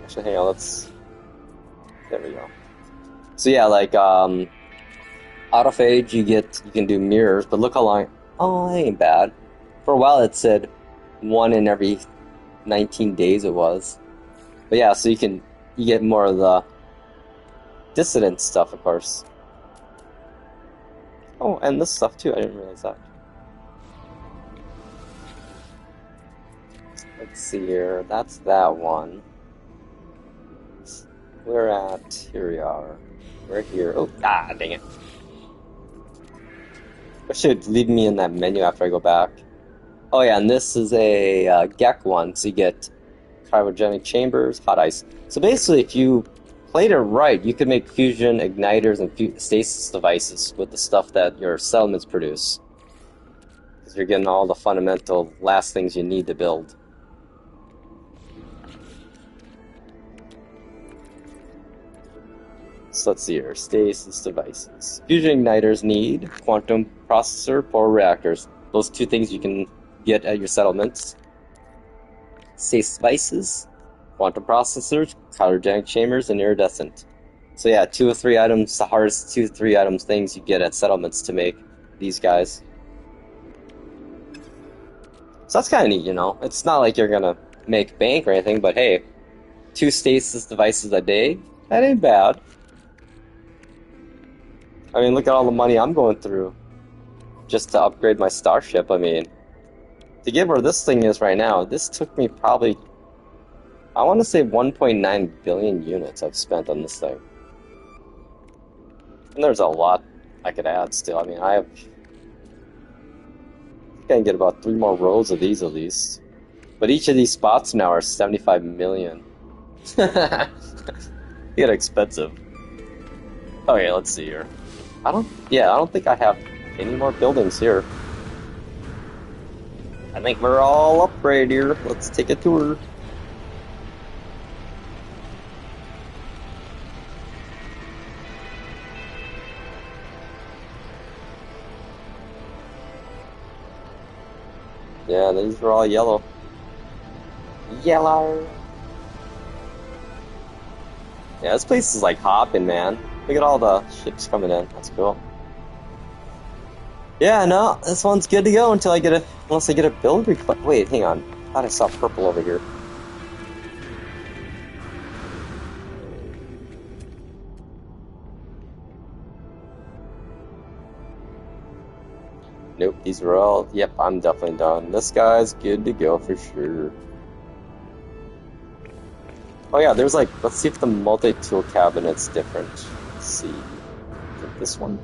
Actually, hang on, there we go. So yeah, like, autophage, you can do mirrors, but look how long, oh, that ain't bad. For a while it said 1 in every 19 days it was. But yeah, so you get more of the dissident stuff, of course. Oh, and this stuff too, I didn't realize that. Let's see here, that's that one. We're at, here we are. We're here, oh, dang it. It should leave me in that menu after I go back. Oh yeah, and this is a Gek one, so you get cryogenic chambers, hot ice. So basically, if you played it right, you could make fusion igniters and stasis devices with the stuff that your settlements produce. Because you're getting all the fundamental last things you need to build. So let's see here, stasis devices. Fusion igniters need quantum processor or reactors. Those 2 things you can get at your settlements. Stasis devices, quantum processors, cryogenic chambers, and iridescent. So yeah, 2 or 3 items, the hardest 2 or 3 items things you get at settlements to make these guys. So that's kind of neat, It's not like you're gonna make bank or anything, but hey, 2 stasis devices a day, that ain't bad. I mean, look at all the money I'm going through just to upgrade my starship. I mean, to get where this thing is right now, this took me probably, I want to say 1.9 billion units I've spent on this thing. And there's a lot I could add still. I mean, I think I can get about 3 more rows of these at least. But each of these spots now are 75 million. Get expensive. Okay, let's see here. I don't think I have any more buildings here. I think we're all upgraded here. Let's take a tour. Yeah, these are all yellow. Yellow. Yeah, this place is like hopping, man. Look at all the ships coming in. That's cool. Yeah, no, this one's good to go unless I get a build request. Wait, hang on. I thought I saw purple over here. Nope, these were all. Yep, I'm definitely done. This guy's good to go for sure. Oh yeah, there's like, let's see if the multi-tool cabinet's different. Let's see. I think this one.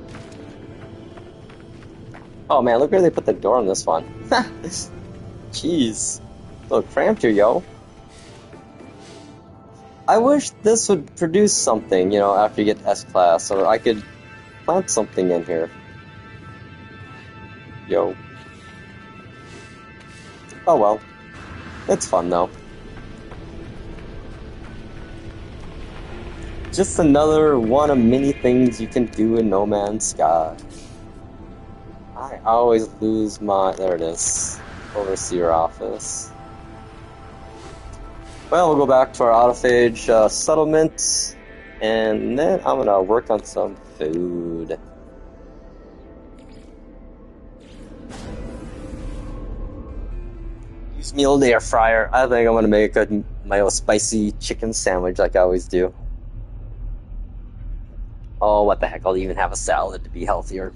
Oh man, look where they put the door on this one. Jeez. A little cramped here, yo. I wish this would produce something, you know, after you get S-Class, or I could plant something in here. Yo. Oh well. It's fun though. Just another one of many things you can do in No Man's Sky. I always lose my... There it is. Overseer office. Well, we'll go back to our autophage settlement, and then I'm gonna work on some food. Use me old air fryer. I think I'm gonna make my own spicy chicken sandwich like I always do. Oh, what the heck, I'll even have a salad to be healthier.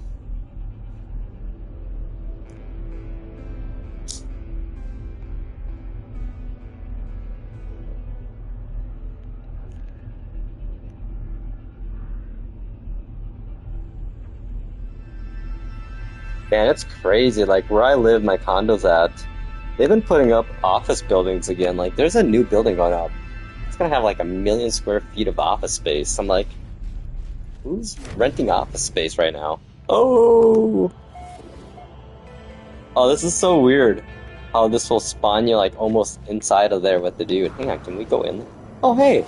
Man, it's crazy. Like, where I live, my condo's at, they've been putting up office buildings again. Like, there's a new building going up. It's gonna have like 1,000,000 square feet of office space. I'm like, who's renting office space right now? Oh! Oh, this is so weird. How this will spawn you like almost inside of there with the dude. Hang on, can we go in? Oh, hey!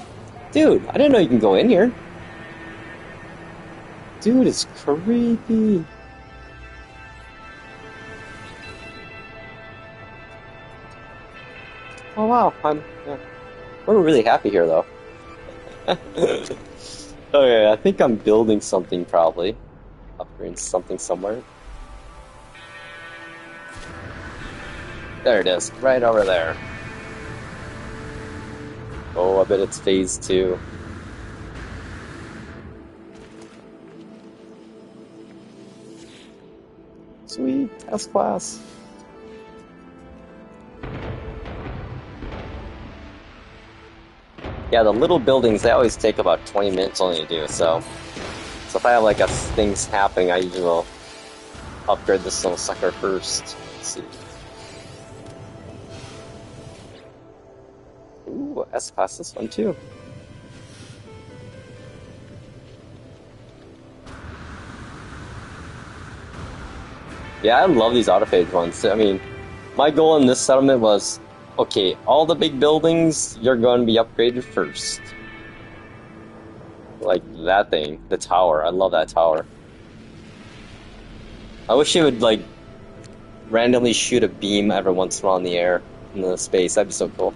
Dude, I didn't know you can go in here. Dude, it's creepy. Oh wow, we're really happy here though. Okay, I think I'm building something probably. Upgrading something somewhere. There it is, right over there. Oh, I bet it's phase 2. Sweet, S-Class. Yeah, the little buildings, they always take about 20 minutes only to do, so if I have like a things happening, I usually will upgrade this little sucker first. Let's see. Ooh, S-Class this one too. Yeah, I love these autophage ones. I mean, my goal in this settlement was, okay, all the big buildings, you're going to be upgraded first. Like that thing, the tower. I love that tower. I wish it would, like, randomly shoot a beam every once in a while in the air, in the space. That'd be so cool.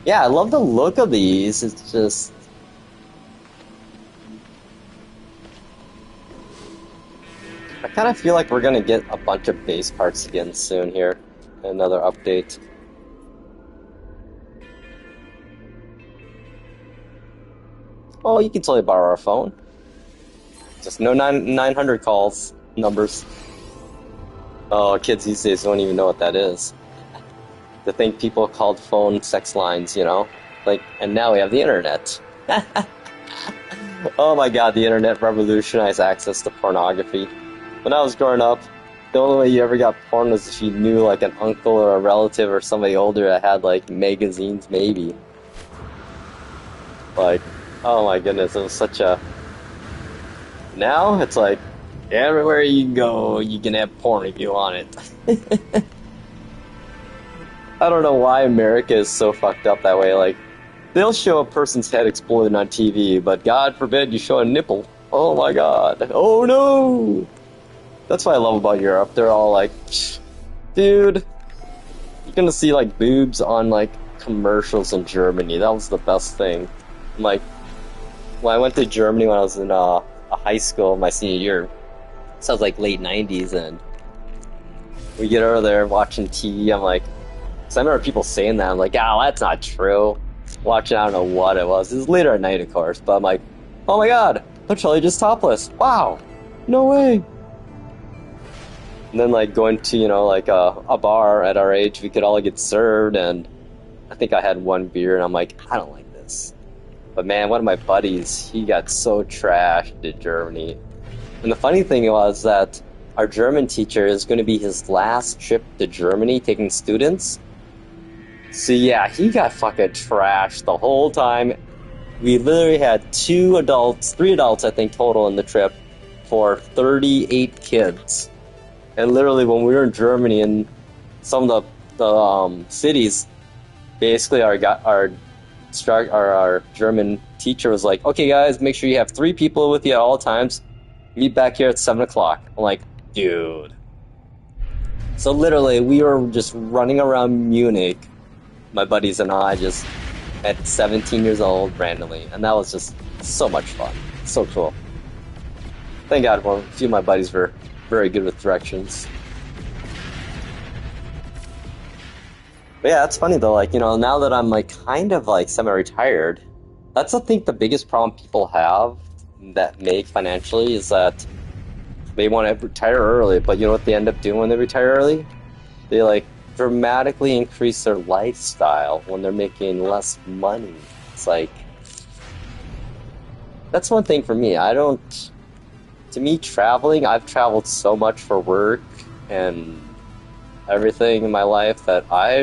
Yeah, I love the look of these. It's just... I kind of feel like we're going to get a bunch of base parts again soon here. Another update. Oh, you can totally borrow our phone. Just no 900 calls numbers. Oh, kids these days don't even know what that is. To think people called phone sex lines, you know? Like, and now we have the internet. Oh my god, the internet revolutionized access to pornography. When I was growing up, the only way you ever got porn was if you knew like an uncle or a relative or somebody older that had like magazines, maybe. Like, oh my goodness, it was such a... Now, it's like, everywhere you go, you can have porn if you want it. I don't know why America is so fucked up that way. Like, they'll show a person's head exploding on TV, but God forbid you show a nipple. Oh my god. Oh no! That's what I love about Europe. They're all like, dude, you're gonna see like boobs on like commercials in Germany. That was the best thing. Like, when I went to Germany when I was in a high school my senior year, so I was like late 90s, and we get over there watching TV. I'm like, so I remember people saying that. I'm like, oh, that's not true. Watching, I don't know what it was. It was later at night, of course, but I'm like, oh my god, they're totally just topless. Wow, no way. And then like going to, like a bar at our age, we could all get served, and I think I had one beer, and I'm like, I don't like this. But man, one of my buddies, he got so trashed in Germany. And the funny thing was that our German teacher is going to be his last trip to Germany taking students. So yeah, he got fucking trashed the whole time. We literally had three adults, I think, total in the trip for 38 kids. And literally, when we were in Germany and some of the cities, basically our German teacher was like, "Okay, guys, make sure you have 3 people with you at all times. Meet back here at 7 o'clock." I'm like, dude. So literally, we were just running around Munich, my buddies and I, just at 17 years old, randomly, and that was just so much fun, so cool. Thank God, a few of my buddies were very good with directions. But yeah, it's funny though, like, now that I'm like kind of like semi-retired, that's I think the biggest problem people have that make financially is that they want to retire early, but you know what they end up doing when they retire early? They like dramatically increase their lifestyle when they're making less money. It's like, that's one thing for me. To me, traveling, I've traveled so much for work and everything in my life that I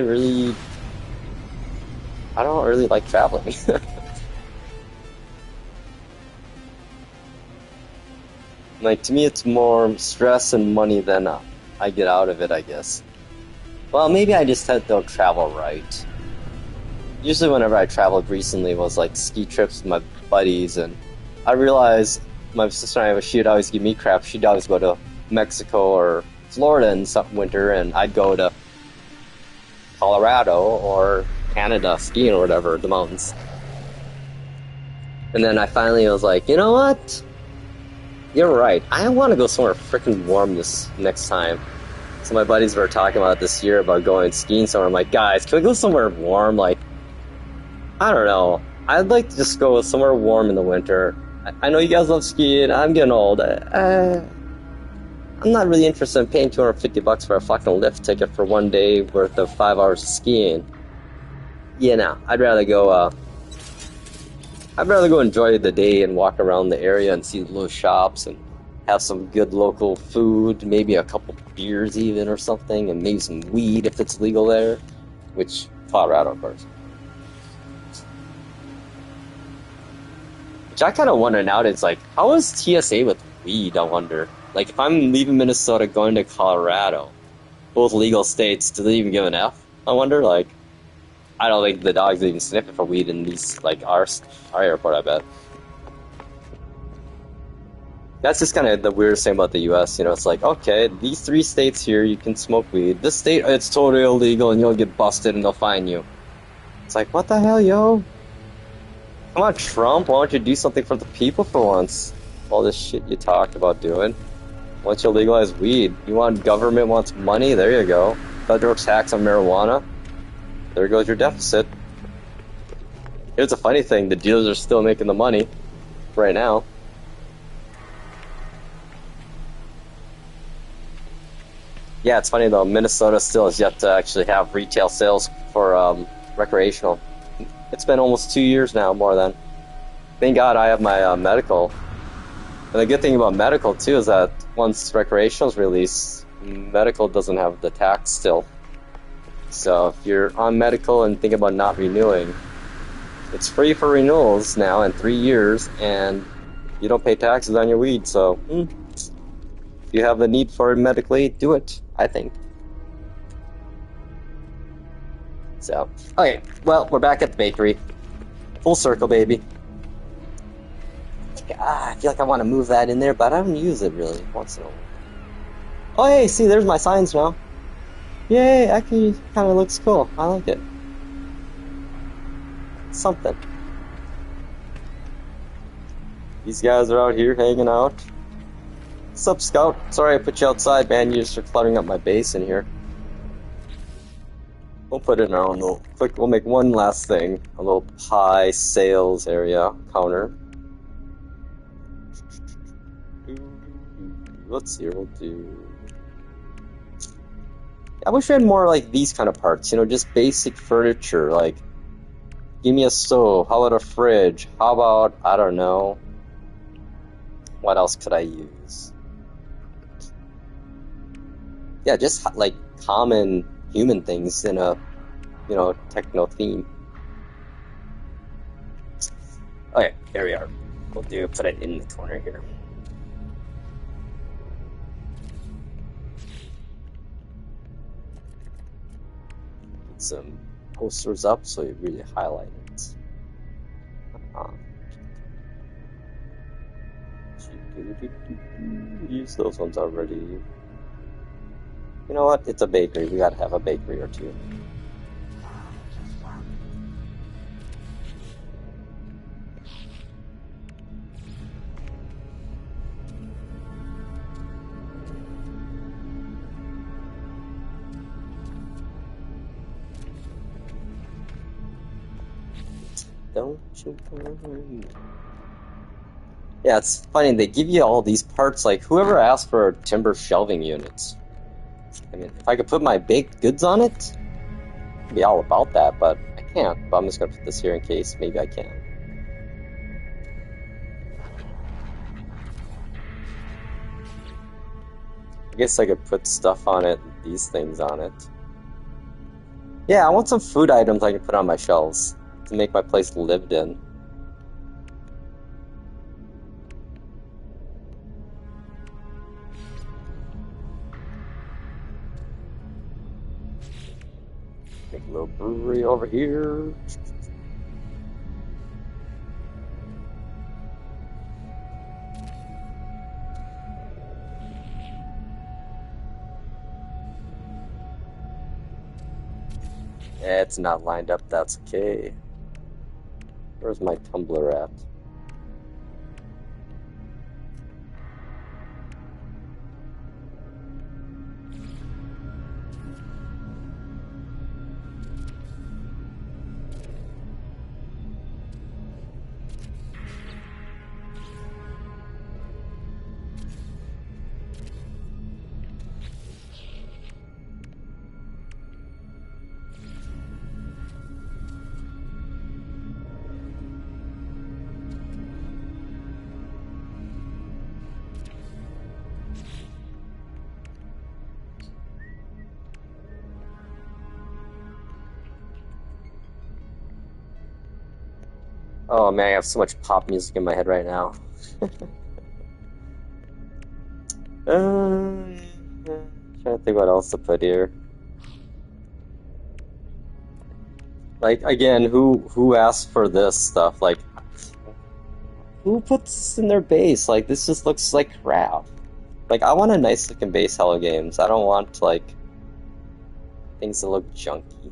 don't really like traveling. Like, to me, it's more stress and money than I get out of it, I guess. Well, maybe I just don't travel right. Usually whenever I traveled recently was like ski trips with my buddies, and I realized my sister and I, she'd always give me crap. She'd always go to Mexico or Florida in some winter, and I'd go to Colorado or Canada skiing or whatever, the mountains. And then I finally was like, you know what? You're right. I want to go somewhere freaking warm this next time. So my buddies were talking about this year about going skiing somewhere. I'm like, guys, can we go somewhere warm? Like, I don't know. I'd like to just go somewhere warm in the winter. I know you guys love skiing. I'm getting old. I'm not really interested in paying $250 for a fucking lift ticket for one day worth of 5 hours of skiing. Yeah, no. I'd rather go enjoy the day and walk around the area and see the little shops and have some good local food, maybe a couple beers even or something, and maybe some weed if it's legal there, which Colorado, of course. Which I kind of wonder nowadays, like, how is TSA with weed, I wonder? Like, if I'm leaving Minnesota going to Colorado, both legal states, do they even give an F? I wonder, like, I don't think the dogs even sniff it for weed in these, like, our airport, I bet. That's just kind of the weirdest thing about the U.S., it's like, okay, these 3 states here, you can smoke weed. This state, it's totally illegal, and you'll get busted, and they'll fine you. It's like, what the hell, yo? Come on, Trump, why don't you do something for the people for once? All this shit you talk about doing. Why don't you legalize weed? You want government wants money? There you go. Federal tax on marijuana? There goes your deficit. Here's a funny thing, the dealers are still making the money right now. Yeah, it's funny though, Minnesota still has yet to actually have retail sales for recreational. It's been almost 2 years now, more than. Thank God I have my medical. And the good thing about medical too is that once recreational is released, medical doesn't have the tax still. So if you're on medical and think about not renewing, it's free for renewals now in 3 years, and you don't pay taxes on your weed. So if you have the need for it medically, do it, I think. So, okay, well, we're back at the bakery. Full circle, baby. I feel like I want to move that in there, but I don't use it really once in a while. Oh, hey, see, there's my signs now. Yay, actually kind of looks cool. I like it. Something. These guys are out here hanging out. What's up, Scout? Sorry I put you outside, man. You just are cluttering up my base in here. We'll put it in our own little quick. We'll make one last thing. A little pie sales area counter. Let's see. We'll do I wish we had more like these kind of parts, you know, just basic furniture. Like, give me a stove. How about a fridge? How about, I don't know, what else could I use? Yeah, just like common human things in a, you know, techno theme. Okay, here we are. We'll put it in the corner here. Put some posters up so you really highlight it. Use those ones already. You know what? It's a bakery. We gotta have a bakery or two. Don't you worry. Yeah, it's funny. They give you all these parts. Like, whoever asked for timber shelving units? I mean, if I could put my baked goods on it, I'd be all about that, but I can't. But I'm just gonna put this here in case maybe I can. I guess I could put stuff on it, these things on it. Yeah, I want some food items I can put on my shelves to make my place lived in. Make a little brewery over here. Yeah, it's not lined up, that's okay. Where's my tumbler at? Oh man, I have so much pop music in my head right now. Trying to think what else to put here. Like again, who asked for this stuff? Like, who puts this in their base? Like, this just looks like crap. Like, I want a nice looking base, Hello Games. I don't want like things that look junky.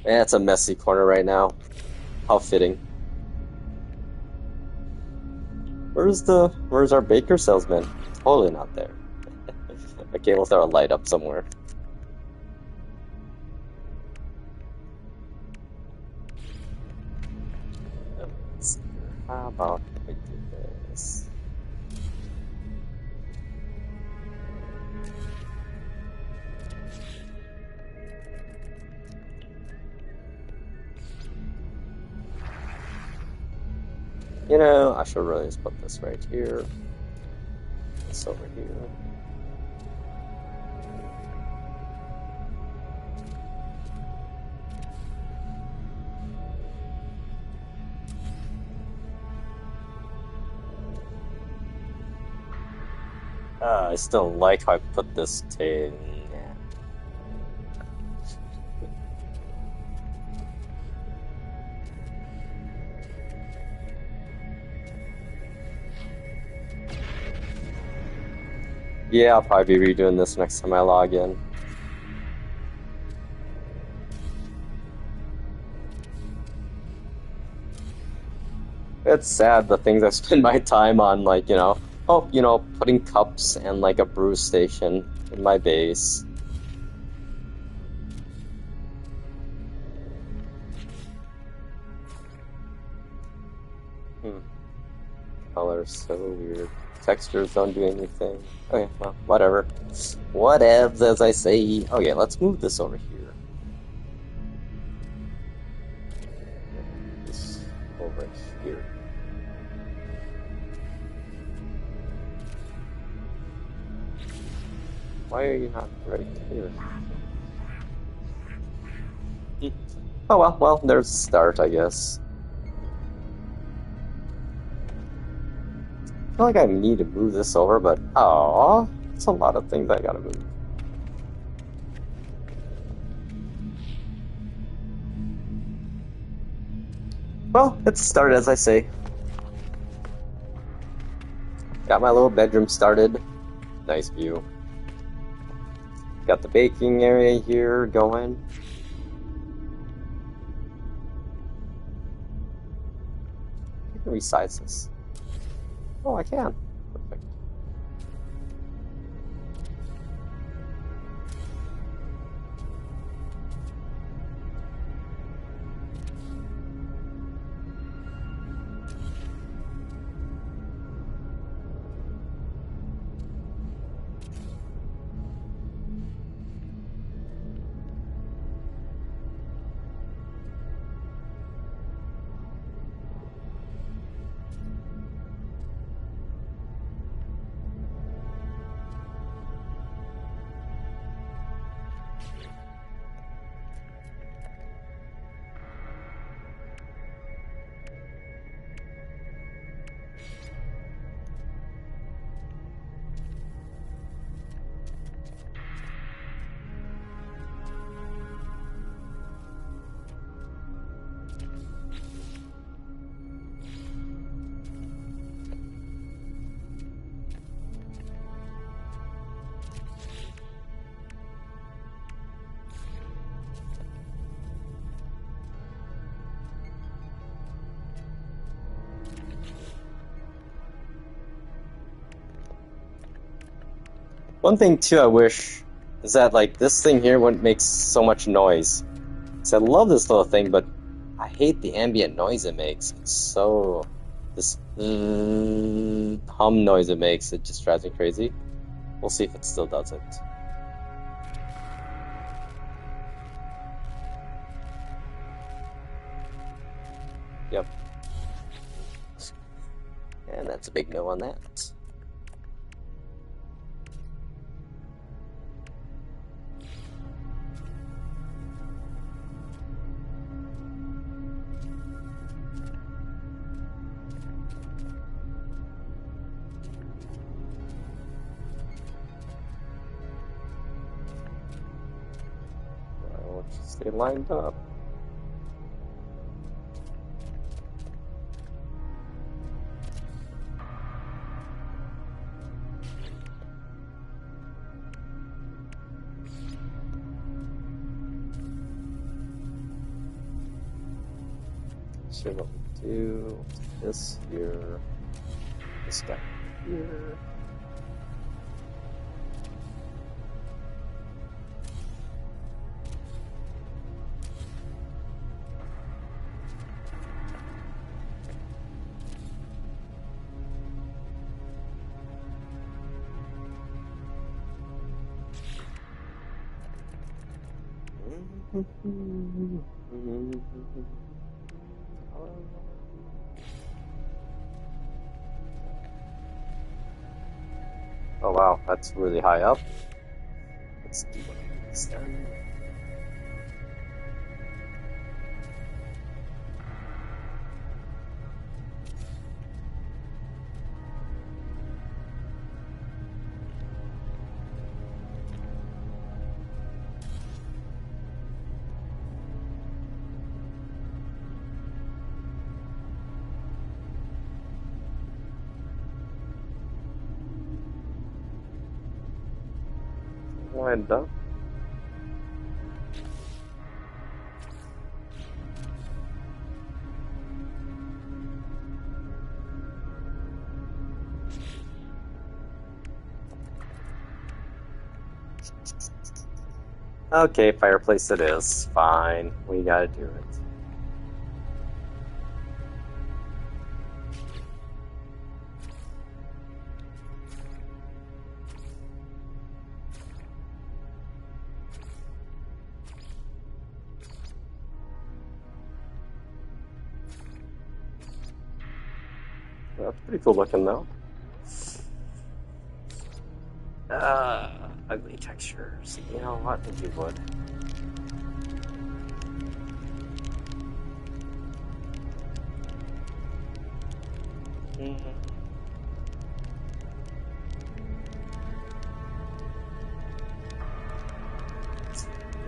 Man, it's a messy corner right now. How fitting. Where's our baker salesman? Totally not there. Okay, we'll throw a light up somewhere. Let's see here. How about we do this? You know, I should really just put this right here. This over here. I still like how I put this thing. Yeah, I'll probably be redoing this next time I log in. It's sad the things I spend my time on, like, putting cups and like a brew station in my base. so weird. Textures don't do anything. Okay, well, whatever. Whatevs, as I say. Okay, let's move this over here. This over here. Why are you not right here? Oh well, there's a start, I guess. I feel like I need to move this over, but oh, it's a lot of things I gotta move. Well, it's started as I say. Got my little bedroom started. Nice view. Got the baking area here going. I can resize this. Oh, I can. Perfect. One thing too I wish is that like this thing here wouldn't make so much noise. So I love this little thing, but I hate the ambient noise it makes. It's so this hum noise it makes. It just drives me crazy. We'll see if it still does it. Yep. And that's a big no on that. Stay lined up. So what we do, this here, this guy here. Oh wow, that's really high up. Let's do one of these then. Lined up. Okay, fireplace it is. Fine, we gotta do it. pretty cool looking though. Ugly textures. You know what? I think you would.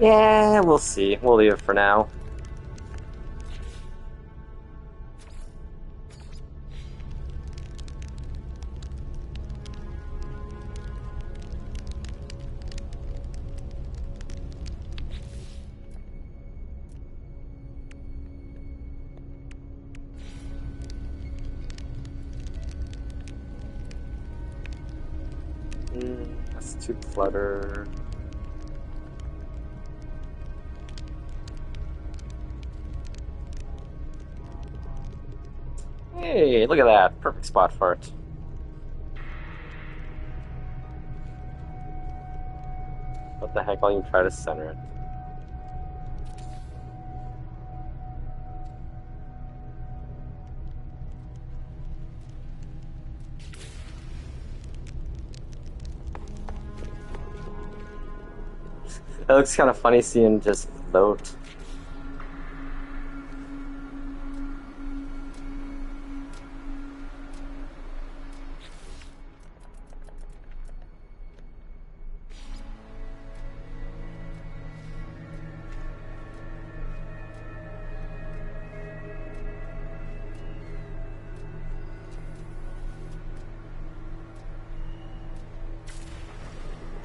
Yeah, we'll see. We'll leave it for now. That's too cluttered. Hey, look at that. Perfect spot for it. What the heck? I'll even try to center it. It looks kind of funny seeing just float.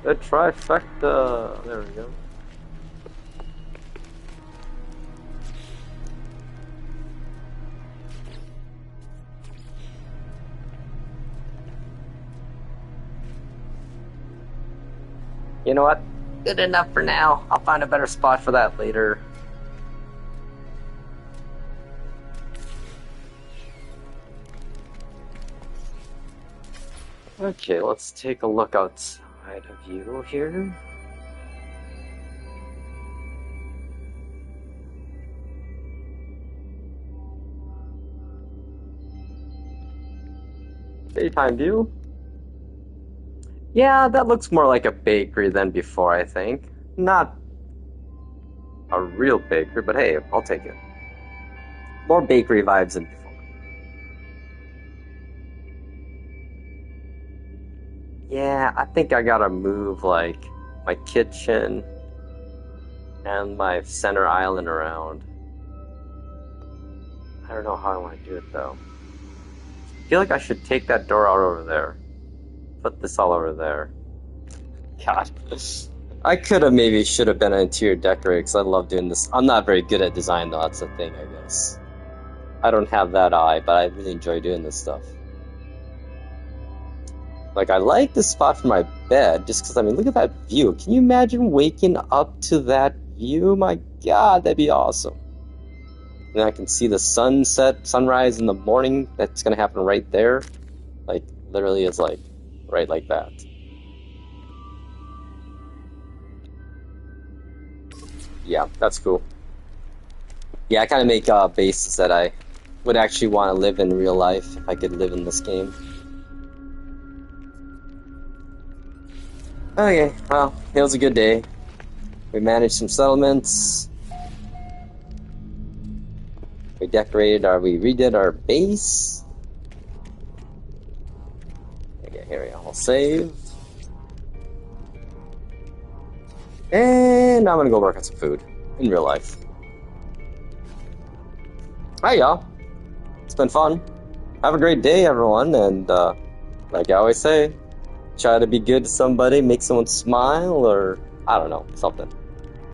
The trifecta. There we go. You know what? Good enough for now. I'll find a better spot for that later. Okay, let's take a look outside of you here. Daytime view. Yeah, that looks more like a bakery than before, I think. Not a real bakery, but hey, I'll take it. More bakery vibes than before. Yeah, I think I gotta move like my kitchen and my center island around. I don't know how I want to do it though. I feel like I should take that door out over there. Put this all over there. God. I could have maybe should have been an interior decorator because I love doing this. I'm not very good at design though, that's the thing, I guess. I don't have that eye, but I really enjoy doing this stuff. Like, I like this spot for my bed, just because, I mean, look at that view. Can you imagine waking up to that view? My God, that'd be awesome. And I can see the sunset, sunrise in the morning. That's going to happen right there. Like, literally is like, right like that. Yeah, that's cool. Yeah, I kind of make bases that I would actually want to live in real life if I could live in this game. Okay, well, it was a good day. We managed some settlements. We redid our base. Okay, here we go. I'll save. And I'm gonna go work on some food in real life. Hi, y'all. It's been fun. Have a great day, everyone, and like I always say, try to be good to somebody, make someone smile, or I don't know, something.